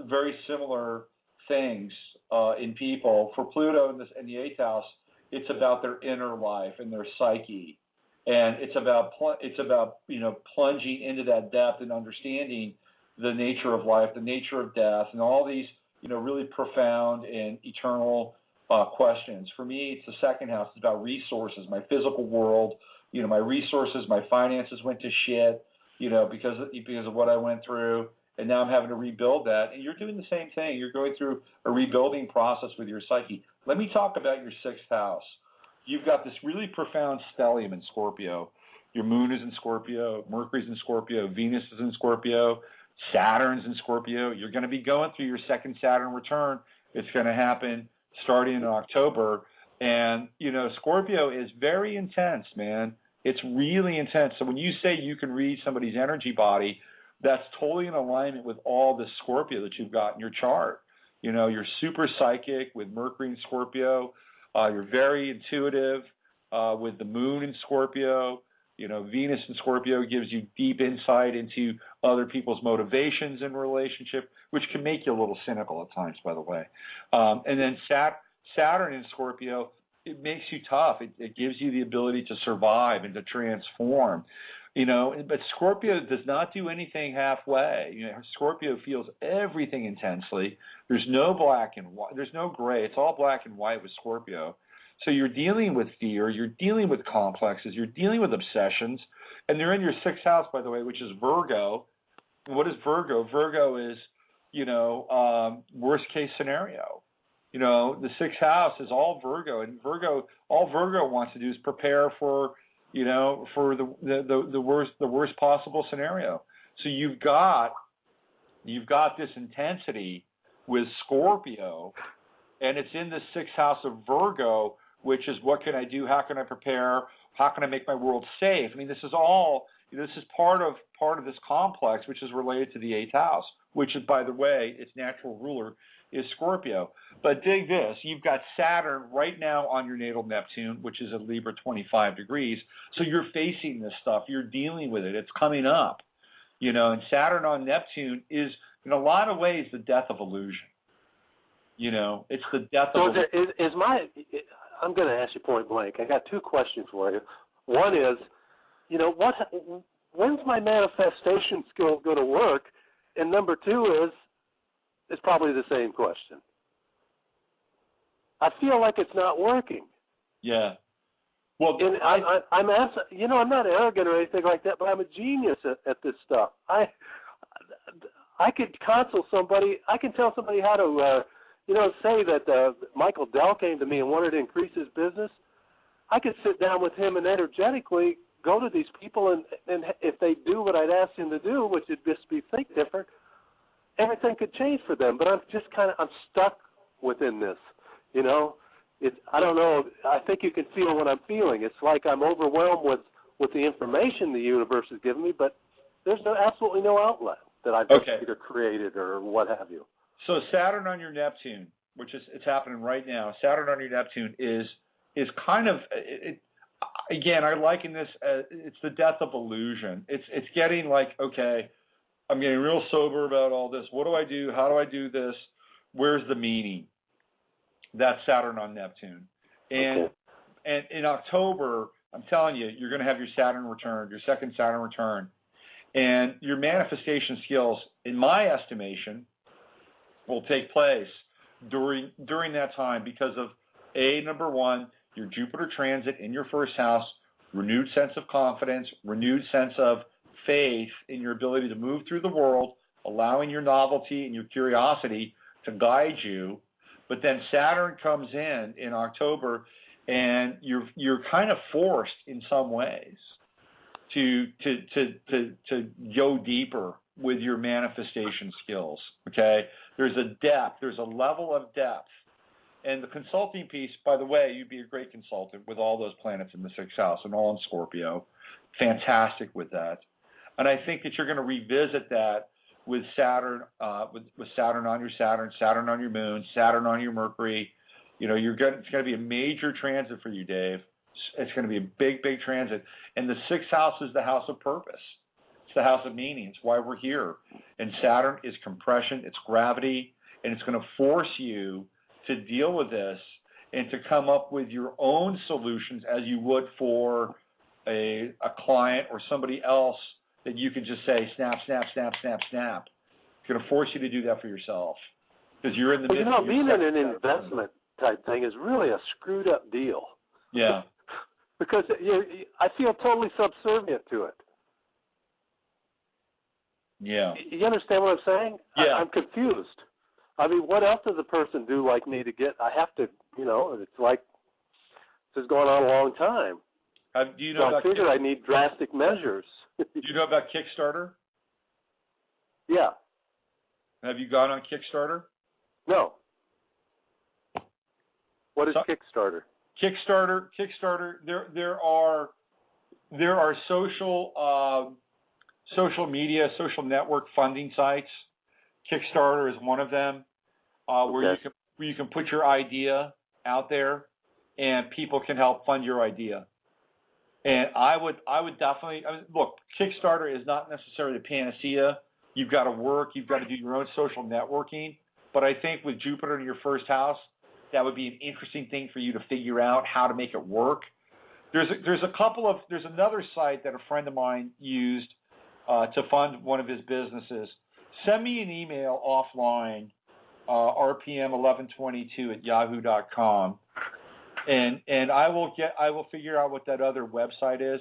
very similar things in people. For Pluto in the 8th house, it's about their inner life and their psyche, and it's about plunging into that depth and understanding the nature of life, the nature of death, and all these really profound and eternal questions. For me, it's the 2nd house. It's about resources, my physical world, my resources, my finances went to shit, because of what I went through, and now I'm having to rebuild that. And you're doing the same thing. You're going through a rebuilding process with your psyche. Let me talk about your 6th house. You've got this really profound stellium in Scorpio. Your moon is in Scorpio, Mercury's in Scorpio, Venus is in Scorpio, Saturn's in Scorpio. You're going to be going through your 2nd Saturn return. It's going to happen starting in October. And, Scorpio is very intense, man. It's really intense. So when you say you can read somebody's energy body, that's totally in alignment with all the Scorpio that you've got in your chart. You're super psychic with Mercury in Scorpio. You're very intuitive with the moon in Scorpio. Venus in Scorpio gives you deep insight into other people's motivations in relationship, which can make you a little cynical at times, by the way. And then Saturn in Scorpio, it makes you tough. It gives you the ability to survive and to transform. But Scorpio does not do anything halfway. Scorpio feels everything intensely. There's no black and white. There's no gray. It's all black and white with Scorpio. So you're dealing with fear. You're dealing with complexes. You're dealing with obsessions. And they're in your 6th house, by the way, which is Virgo. What is Virgo? Virgo is, worst case scenario. The 6th house is all Virgo, and all Virgo wants to do is prepare for the worst possible scenario. So you've got this intensity with Scorpio, and it's in the 6th house of Virgo, which is what can I do? How can I prepare? How can I make my world safe? I mean, this is all, this is part of this complex, which is related to the 8th house, which is, by the way, its natural ruler is Scorpio. But dig this, you've got Saturn right now on your natal Neptune, which is at Libra 25 degrees. So you're facing this stuff. You're dealing with it. It's coming up. And Saturn on Neptune is, in a lot of ways, the death of illusion. It's the death of illusion. I'm going to ask you point blank. I got 2 questions for you. One is, when's my manifestation skill going to work? And number 2 is, it's probably the same question. I feel like it's not working. Yeah. Well, and I'm asking, I'm not arrogant or anything like that, but I'm a genius at this stuff. I could counsel somebody. I can tell somebody how to, say that Michael Dell came to me and wanted to increase his business. I could sit down with him and energetically go to these people, and if they do what I'd ask them to do, which would just be think different, everything could change for them. But I'm just I'm stuck within this, I don't know. I think you can feel what I'm feeling. It's like I'm overwhelmed with the information the universe has given me, but there's absolutely no outlet that I've either created or what have you. So Saturn on your Neptune, which is it's happening right now. Saturn on your Neptune is kind of again. I liken this as it's the death of illusion. It's getting like, okay, I'm getting real sober about all this. What do I do? How do I do this? Where's the meaning? That's Saturn on Neptune. And in October, I'm telling you, you're going to have your Saturn return, your second Saturn return. And your manifestation skills, in my estimation, will take place during that time because of, number one, your Jupiter transit in your 1st house, renewed sense of confidence, renewed sense of faith in your ability to move through the world, allowing your novelty and your curiosity to guide you. But then Saturn comes in October, and you're kind of forced in some ways to go deeper with your manifestation skills. Okay, there's a depth, there's a level of depth, and the consulting piece. By the way, you'd be a great consultant with all those planets in the 6th house and all in Scorpio. Fantastic with that, and I think that you're going to revisit that with Saturn, with Saturn on your Saturn, Saturn on your Moon, Saturn on your Mercury. It's going to be a major transit for you, Dave. It's going to be a big, big transit. And the 6th house is the house of purpose. It's the house of meaning. It's why we're here. And Saturn is compression, it's gravity, and it's going to force you to deal with this and to come up with your own solutions as you would for a client or somebody else that you could just say, snap, snap, snap, snap, snap. It's going to force you to do that for yourself because you're in the midst of being in an investment type thing is really a screwed up deal. Yeah. Because I feel totally subservient to it. Yeah. You understand what I'm saying? Yeah. I'm confused. I mean, what else does a person do like me to get? I have to, it's like this has gone on a long time. Do you know about I figure I need drastic measures. Do you know about Kickstarter? Yeah. Have you gone on Kickstarter? No. What is Kickstarter? Kickstarter. There are social media, social network funding sites. Kickstarter is one of them, where you can put your idea out there, and people can help fund your idea. And I would definitely look. Kickstarter is not necessarily the panacea. You've got to work. You've got to do your own social networking. But I think with Jupiter in your 1st house, that would be an interesting thing for you to figure out how to make it work. There's another site that a friend of mine used to fund one of his businesses. Send me an email offline, rpm1122@yahoo.com, and I will figure out what that other website is.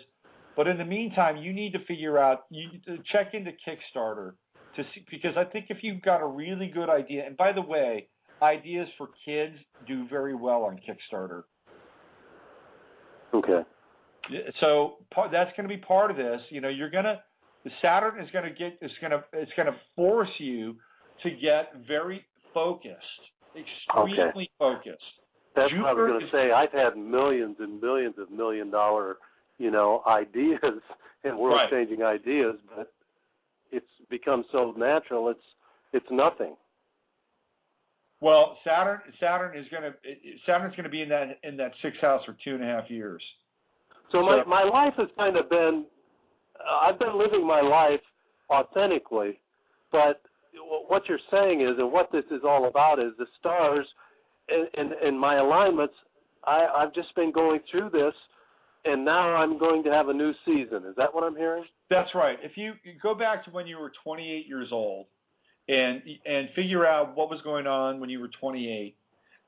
But in the meantime, you need to figure out, you need to check into Kickstarter to see, because I think if you've got a really good idea, and by the way, ideas for kids do very well on Kickstarter. Okay. So that's going to be part of this. Saturn is going to force you to get very focused, extremely focused. That's what I was going to say. I've had millions and millions of $1 million, ideas and world-changing ideas, but it's become so natural. It's nothing. Well, Saturn's going to be in that sixth house for 2.5 years. So my life has kind of been, I've been living my life authentically, but what you're saying is, and what this is all about, is the stars and my alignments. I've just been going through this, and now I'm going to have a new season. Is that what I'm hearing? That's right. If you go back to when you were 28 years old and figure out what was going on when you were 28,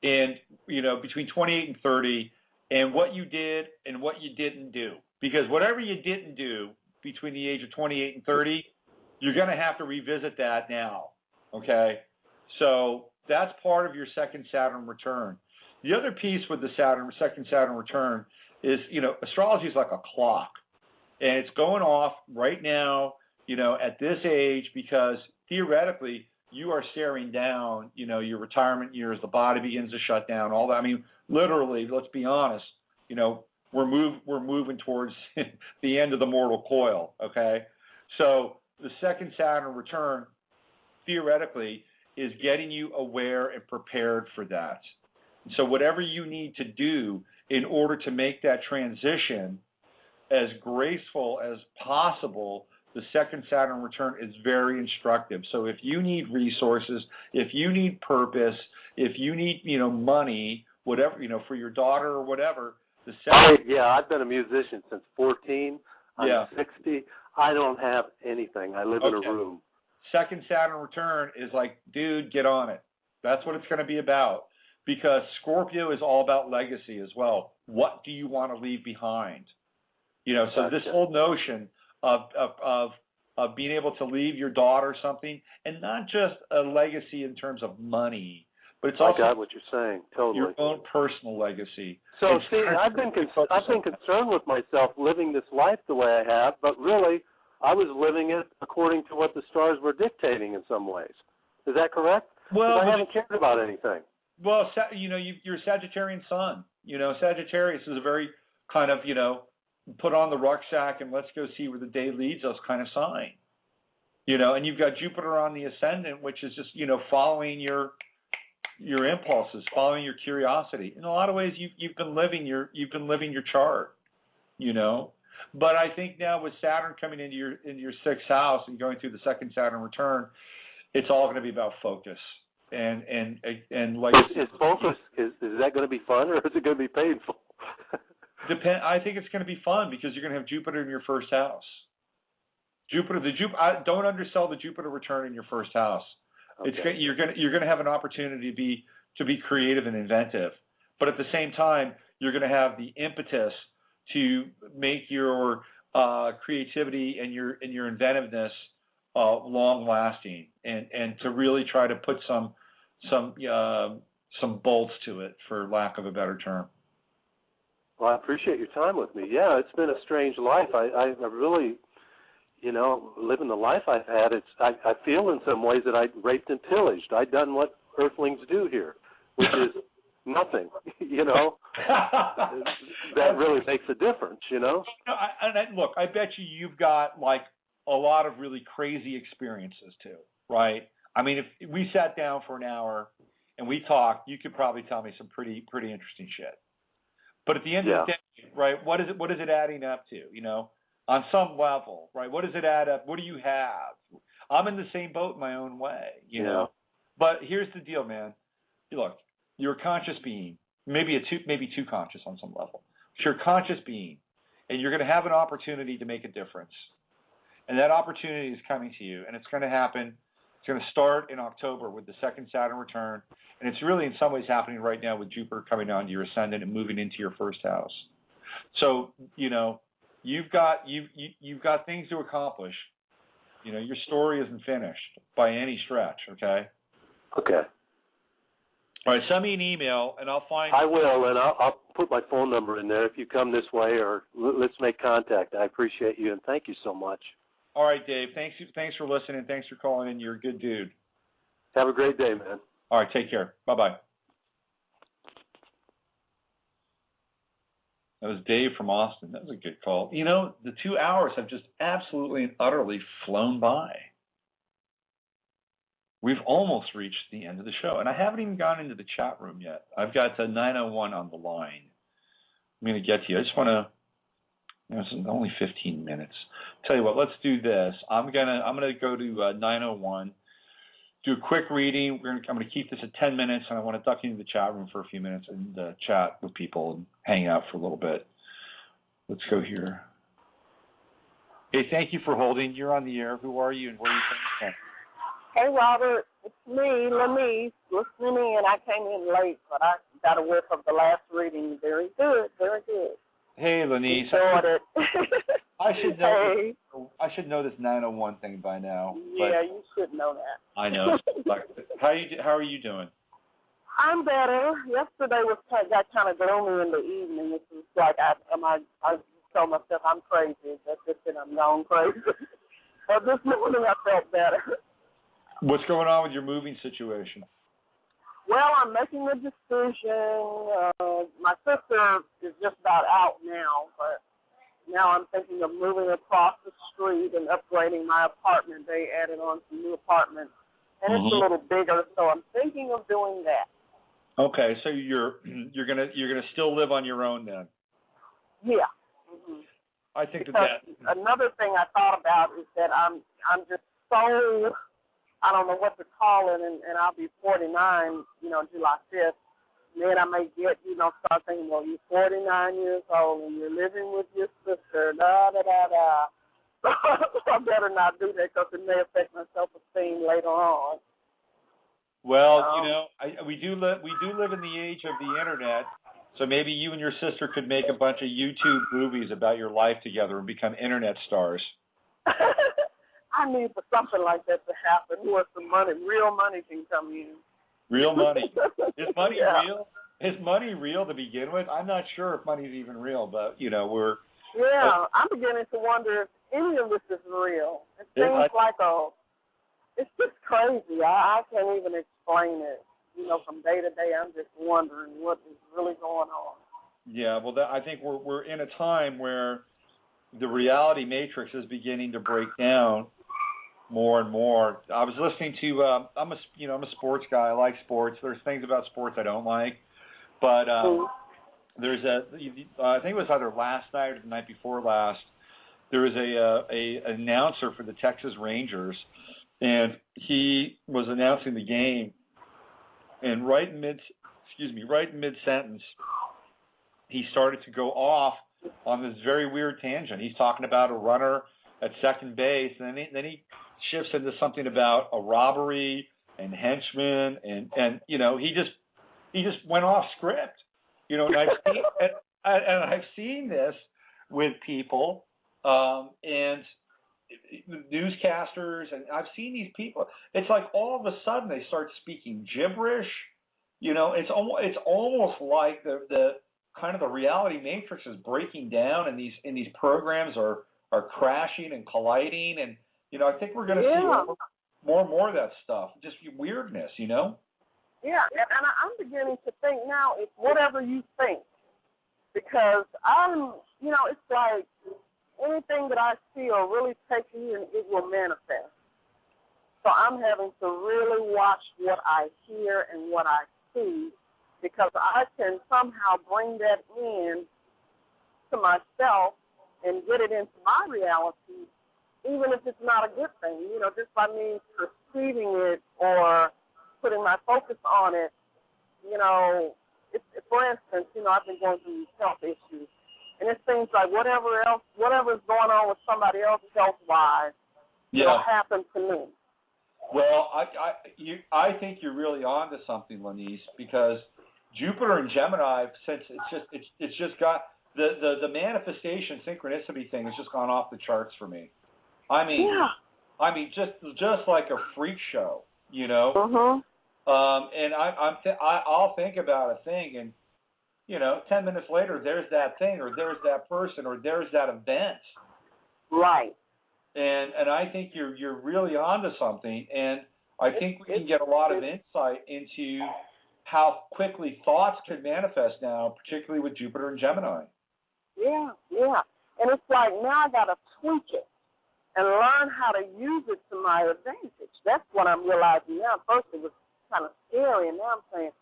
and between 28 and 30, and what you did and what you didn't do, because whatever you didn't do between the age of 28 and 30, you're going to have to revisit that now. Okay, so that's part of your second Saturn return. The other piece with the second Saturn return is, astrology is like a clock, and it's going off right now, at this age, because theoretically you are staring down, your retirement years, the body begins to shut down, all that. I mean, literally, let's be honest, we're moving towards the end of the mortal coil. Okay, so the second Saturn return, theoretically, is getting you aware and prepared for that. So whatever you need to do in order to make that transition as graceful as possible, the second Saturn return is very instructive. So if you need resources, if you need purpose, if you need, money, whatever, for your daughter or whatever, the second... I've been a musician since 14. I'm 60. I don't have anything. I live in a room. Second Saturn return is like, dude, get on it. That's what it's going to be about. Because Scorpio is all about legacy as well. What do you want to leave behind? So this whole notion of being able to leave your daughter something, and not just a legacy in terms of money, but it's also I got what you're saying, totally. Your own personal legacy. So see, I've been concerned with myself living this life the way I have, but really I was living it according to what the stars were dictating in some ways. Is that correct? Well, I haven't cared about anything. Well, you're a Sagittarian sun. Sagittarius is a very kind of, put on the rucksack and let's go see where the day leads us kind of sign. And you've got Jupiter on the ascendant, which is just, following your impulses, following your curiosity. In a lot of ways, you've been living your chart, But I think now with Saturn coming into your sixth house and going through the second Saturn return, it's all going to be about focus. And like is focus, is that going to be fun or is it going to be painful? I think it's going to be fun because you're going to have Jupiter in your first house. Don't undersell the Jupiter return in your first house. Okay. You're going to have an opportunity to be creative and inventive, but at the same time, you're going to have the impetus to make your creativity and your inventiveness long lasting, and to really try to put some bolts to it, for lack of a better term. Well, I appreciate your time with me. Yeah, it's been a strange life. I really, living the life I've had, I feel in some ways that I raped and pillaged. I've done what earthlings do here, which is nothing, That really makes a difference, Look, I bet you've got like a lot of really crazy experiences too, right? I mean, if we sat down for an hour and we talked, you could probably tell me some pretty interesting shit. But at the end of the day, right, what is it adding up to, on some level, right? What does it add up? What do you have? I'm in the same boat in my own way, But here's the deal, man. Look, you're a conscious being, maybe too conscious on some level. But you're a conscious being, and you're going to have an opportunity to make a difference. And that opportunity is coming to you, and it's going to happen. It's going to start in October with the second Saturn return, and it's really in some ways happening right now with Jupiter coming on to your ascendant and moving into your first house. So, you know, you've got things to accomplish. You know, your story isn't finished by any stretch, okay? Okay. All right, send me an email, and I'll find... I will, and I'll put my phone number in there if you come this way, or let's make contact. I appreciate you, and thank you so much. All right, Dave. Thanks for listening. Thanks for calling in. You're a good dude. Have a great day, man. All right, take care. Bye-bye. That was Dave from Austin. That was a good call. You know, the 2 hours have just absolutely and utterly flown by. We've almost reached the end of the show, and I haven't even gone into the chat room yet. I've got 901 on the line. I'm going to get to you. I just want to... It's only 15 minutes. Tell you what, let's do this. I'm gonna go to 901, do a quick reading. I'm gonna keep this at 10 minutes, and I want to duck into the chat room for a few minutes and chat with people and hang out for a little bit. Let's go here. Hey, thank you for holding. You're on the air. Who are you, and where are you from? Hey, Robert. It's me, Lenise, listening in. I came in late, but I got a whiff of the last reading. Very good, very good. Hey, Lenise. Enjoyed it. I should know this 901 thing by now. Yeah, you should know that. I know. How are you doing? I'm better. Yesterday got kind of gloomy in the evening. It was like I told myself I'm crazy. That's just that I'm gone crazy. But this morning I felt better. What's going on with your moving situation? Well, I'm making a decision. My sister is just about out now, but now I'm thinking of moving across the street and upgrading my apartment. They added on some new apartments, and it's a little bigger, so I'm thinking of doing that. Okay, so you're gonna still live on your own then? Yeah. Mm-hmm. I think that another thing I thought about is that I'm just so, I don't know what to call it, and I'll be 49, July 5th. Then I may get, start thinking, well, you're 49 years old and you're living with your sister, da-da-da-da. So I better not do that because it may affect my self-esteem later on. Well, we do live in the age of the internet, so maybe you and your sister could make a bunch of YouTube movies about your life together and become internet stars. I need for something like that to happen where some money, real money can come in. Real money. Is money real? Is money real to begin with? I'm not sure if money's even real, but, we're... Yeah, I'm beginning to wonder if any of this is real. It seems it's just crazy. I can't even explain it. From day to day, I'm just wondering what is really going on. Yeah, well, I think we're in a time where the reality matrix is beginning to break down more and more. I was listening to I'm a sports guy. I like sports. There's things about sports I don't like, but there's I think it was either last night or the night before last. There was a announcer for the Texas Rangers, and he was announcing the game, and right in mid sentence, he started to go off on this very weird tangent. He's talking about a runner at second base, and then he shifts into something about a robbery and henchmen, and he just went off script, and I've seen this with people, and newscasters, and I've seen these people. It's like all of a sudden they start speaking gibberish. It's almost like the kind of the reality matrix is breaking down, and these programs are crashing and colliding, and I think we're going to see more and more of that stuff. Just weirdness, Yeah, and I'm beginning to think now it's whatever you think, because it's like anything that I see or really take in, it will manifest. So I'm having to really watch what I hear and what I see, because I can somehow bring that in to myself and get it into my reality, even if it's not a good thing, just by me perceiving it or putting my focus on it, you know, for instance, you know, I've been going through these health issues, and it seems like whatever's going on with somebody else health-wise, it'll happen to me. Well, I think you're really onto something, Lenise, because Jupiter and Gemini, since it's just got the manifestation synchronicity thing has just gone off the charts for me. I mean, just like a freak show, you know. And I'll think about a thing, and you know, 10 minutes later, there's that thing, or there's that person, or there's that event. Right. And I think you're really onto something, and I think we can get a lot of insight into how quickly thoughts can manifest now, particularly with Jupiter and Gemini. Yeah. And it's like now I got to tweak it and learn how to use it to my advantage. That's what I'm realizing now. First it was kind of scary, and now I'm saying,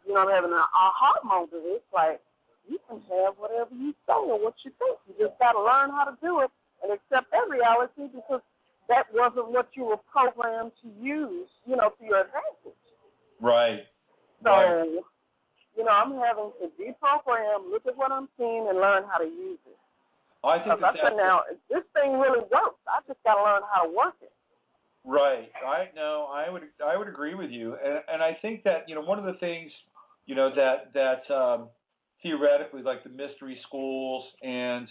you know, I'm having an aha moment. It's like you can have whatever you say or what you think. You just got to learn how to do it and accept that reality, because that wasn't what you were programmed to use, you know, to your advantage. Right. So, you know, I'm having to deprogram, look at what I'm seeing, and learn how to use it. I think now, this thing really works. I just got to learn how to work it. Right. I would agree with you, and I think that, you know, one of the things, you know, that theoretically, like the mystery schools and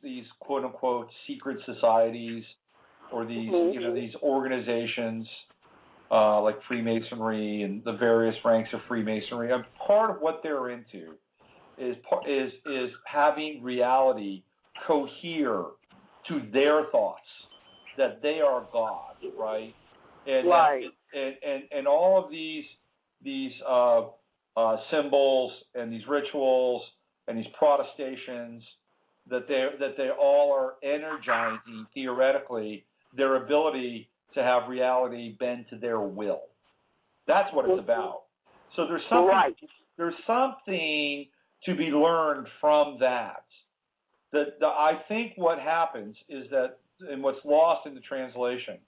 these quote unquote secret societies, or these you know, these organizations like Freemasonry and the various ranks of Freemasonry, and part of what they're into is having reality cohere to their thoughts that they are God, right? And and all of these symbols and these rituals and these protestations, that they all are energizing theoretically their ability to have reality bend to their will. That's what it's about. So there's something to be learned from that. I think what happens is that, and what's lost in the translation,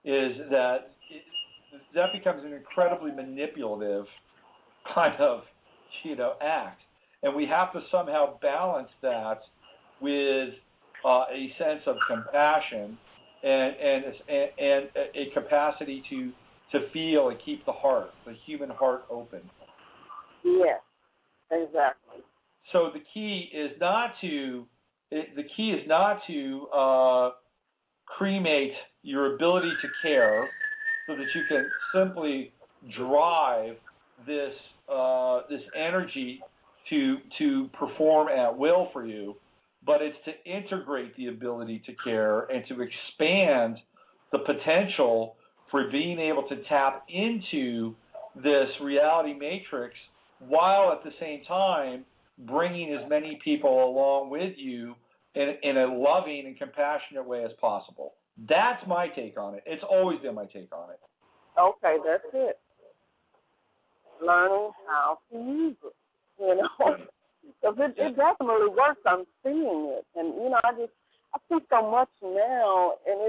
is that that becomes an incredibly manipulative kind of, you know, act, and we have to somehow balance that with a sense of compassion and a capacity to feel and keep the human heart open. Yes, exactly. So the key is not to cremate your ability to care, so that you can simply drive this energy to perform at will for you, but it's to integrate the ability to care and to expand the potential for being able to tap into this reality matrix, while at the same time bringing as many people along with you in a loving and compassionate way as possible. That's my take on it. It's always been my take on it. Okay, that's it. Learning how to use it, you know, because it definitely works. I'm seeing it, and you know, I see so much now, and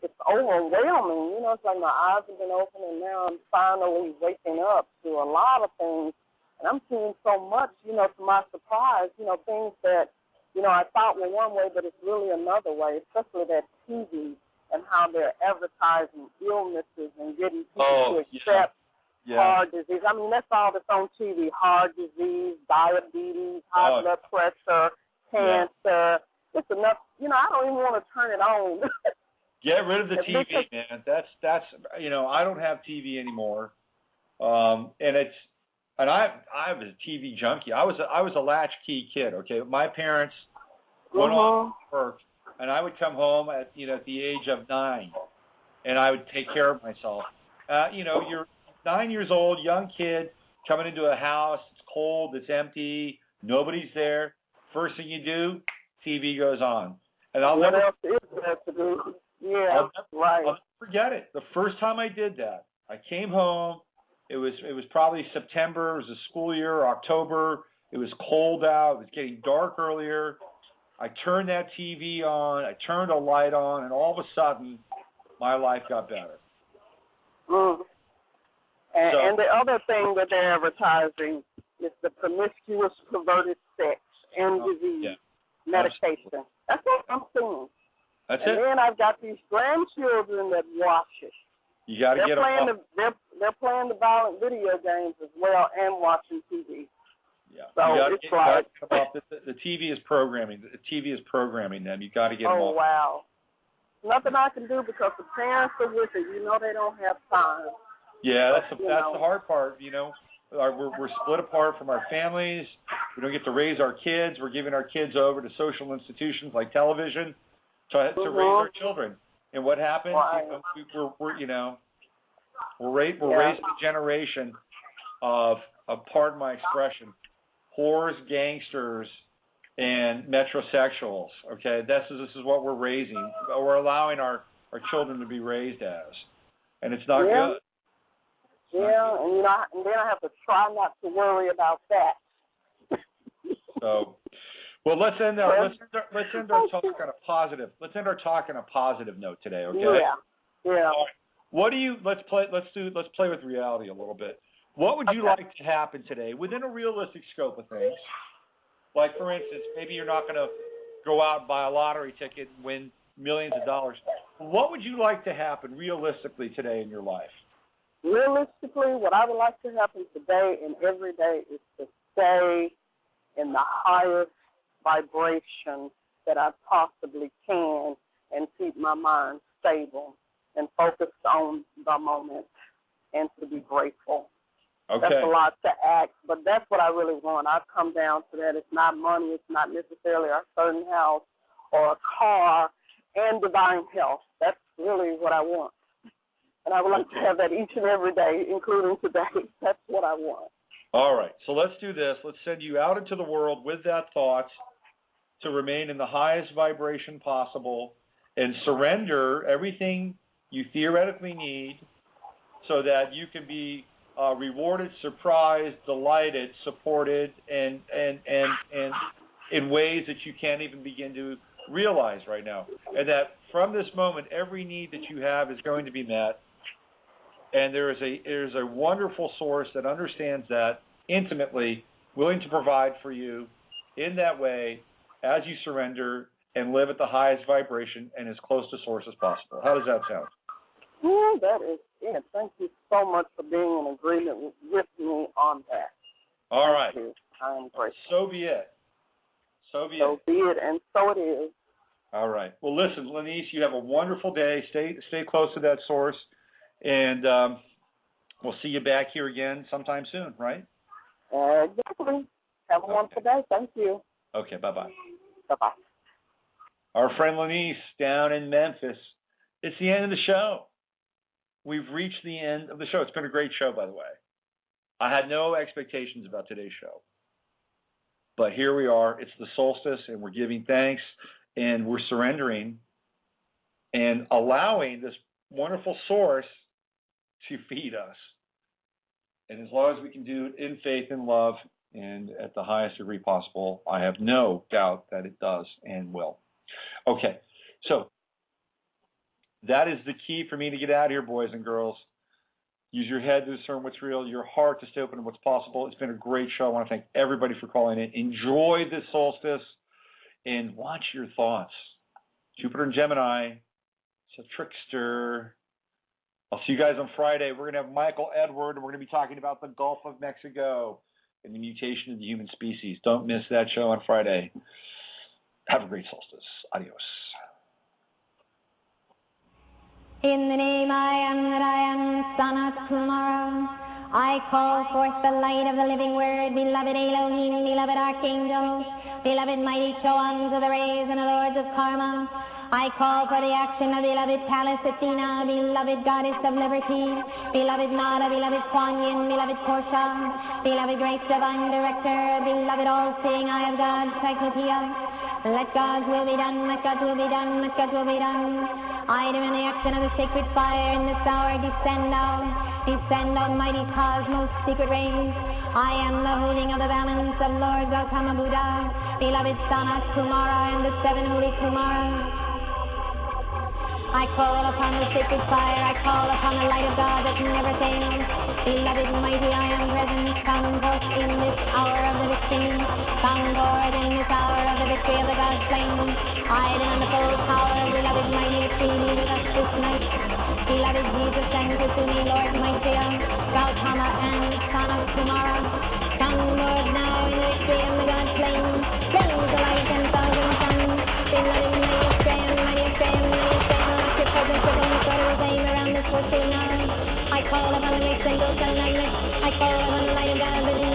it's overwhelming. You know, it's like my eyes have been open, and now I'm finally waking up to a lot of things, and I'm seeing so much. You know, to my surprise, you know, things that, you know, I thought were one way, but it's really another way. Especially that TV and how they're advertising illnesses and getting people to accept. Heart disease. I mean, that's all that's on TV. Heart disease, diabetes, high blood pressure, cancer. It's enough. You know, I don't even want to turn it on. Get rid of the TV, man. That's you know, I don't have TV anymore. And I was a TV junkie. I was a latchkey kid. Okay, my parents went off to work, and I would come home at the age of 9, and I would take care of myself. You know, you're 9 years old, young kid, coming into a house. It's cold. It's empty. Nobody's there. First thing you do, TV goes on. And I'll never forget it. The first time I did that, I came home. It was probably September. It was a school year, October. It was cold out. It was getting dark earlier. I turned that TV on. I turned a light on, and all of a sudden, my life got better. And the other thing that they're advertising is the promiscuous, perverted sex and disease medication. That's what I'm seeing. That's and then I've got these grandchildren that watch it. You got to get them. They're playing the violent video games as well and watching TV. Yeah. So it's like the TV is programming. The TV is programming them. You got to get them off. Oh wow! Nothing I can do because the parents are with it. You know they don't have time. Yeah, that's the hard part. You know, we're split apart from our families. We don't get to raise our kids. We're giving our kids over to social institutions like television to raise our children. And what happens? We're raising a generation of pardon my expression, whores, gangsters, and metrosexuals. Okay, this is what we're raising. We're allowing our children to be raised as, and it's not good. Yeah, and then I have to try not to worry about that. So, well, let's end our talk on a positive. Let's end our talk on a positive note today. Okay. Yeah. All right. What do you? Let's play with reality a little bit. What would you like to happen today within a realistic scope of things? Like, for instance, maybe you're not going to go out and buy a lottery ticket and win millions of dollars. What would you like to happen realistically today in your life? Realistically, what I would like to happen today and every day is to stay in the highest vibration that I possibly can and keep my mind stable and focused on the moment and to be grateful. Okay. That's a lot to ask, but that's what I really want. I've come down to that. It's not money. It's not necessarily a certain house or a car and divine health. That's really what I want. And I would like to have that each and every day, including today. That's what I want. All right. So let's do this. Let's send you out into the world with that thought to remain in the highest vibration possible and surrender everything you theoretically need so that you can be rewarded, surprised, delighted, supported, and in ways that you can't even begin to realize right now. And that from this moment, every need that you have is going to be met. And there is a wonderful source that understands that intimately, willing to provide for you in that way as you surrender and live at the highest vibration and as close to source as possible. How does that sound? Yeah, that is it. Thank you so much for being in agreement with me on that. All right. Thank you. I am grateful. So be it. So be it, and so it is. All right. Well, listen, Lenice, you have a wonderful day. Stay close to that source, and we'll see you back here again sometime soon, right? Exactly. Have a wonderful day. Thank you. Okay, bye-bye. Bye-bye. Our friend Lenice down in Memphis. It's the end of the show. We've reached the end of the show. It's been a great show, by the way. I had no expectations about today's show. But here we are. It's the solstice, and we're giving thanks, and we're surrendering and allowing this wonderful source to feed us. And as long as we can do it in faith and love and at the highest degree possible, I have no doubt that it does and will. Okay, so that is the key for me to get out of here, boys and girls. Use your head to discern what's real, your heart to stay open to what's possible. It's been a great show. I want to thank everybody for calling in. Enjoy this solstice and watch your thoughts. Jupiter and Gemini, it's a trickster. I'll see you guys on Friday. We're going to have Michael Edward, and we're going to be talking about the Gulf of Mexico and the mutation of the human species. Don't miss that show on Friday. Have a great solstice. Adios. In the name I am that I am, Sanat Kumara, I call forth the light of the living word, beloved Elohim, beloved Archangel, beloved mighty Choans of the rays and the lords of Karma. I call for the action of beloved Pallas Athena, beloved goddess of liberty, beloved Nada, beloved Kuan Yin, beloved Portia, beloved Grace Divine Director, beloved all-seeing Eye of God, Cyclopeia. Let God's will be done, let God's will be done, let God's will be done. I am in the action of the sacred fire in this hour. Descend on mighty cosmos, secret rays. I am the holding of the balance of Lord Gautama Buddha, beloved Sanat Kumara and the seven holy Kumaras. I call upon the sacred fire, I call upon the light of God that never fails. Beloved mighty, I am present, come forth in this hour of the victory. Come forth in this hour of the victory of the God slain. I demand the full power, beloved mighty, to be with us this night. Beloved Jesus, send it to me, Lord, my dear, Gautama and son of Kumara. Come, Lord, now in the victory of the God slain. Cleanse the light and thousand suns. Beloved mighty, stand, mighty, stand, mighty, stand. Your presence is only sort of aim around this world now. I call upon the great single sun, I call upon the light of God that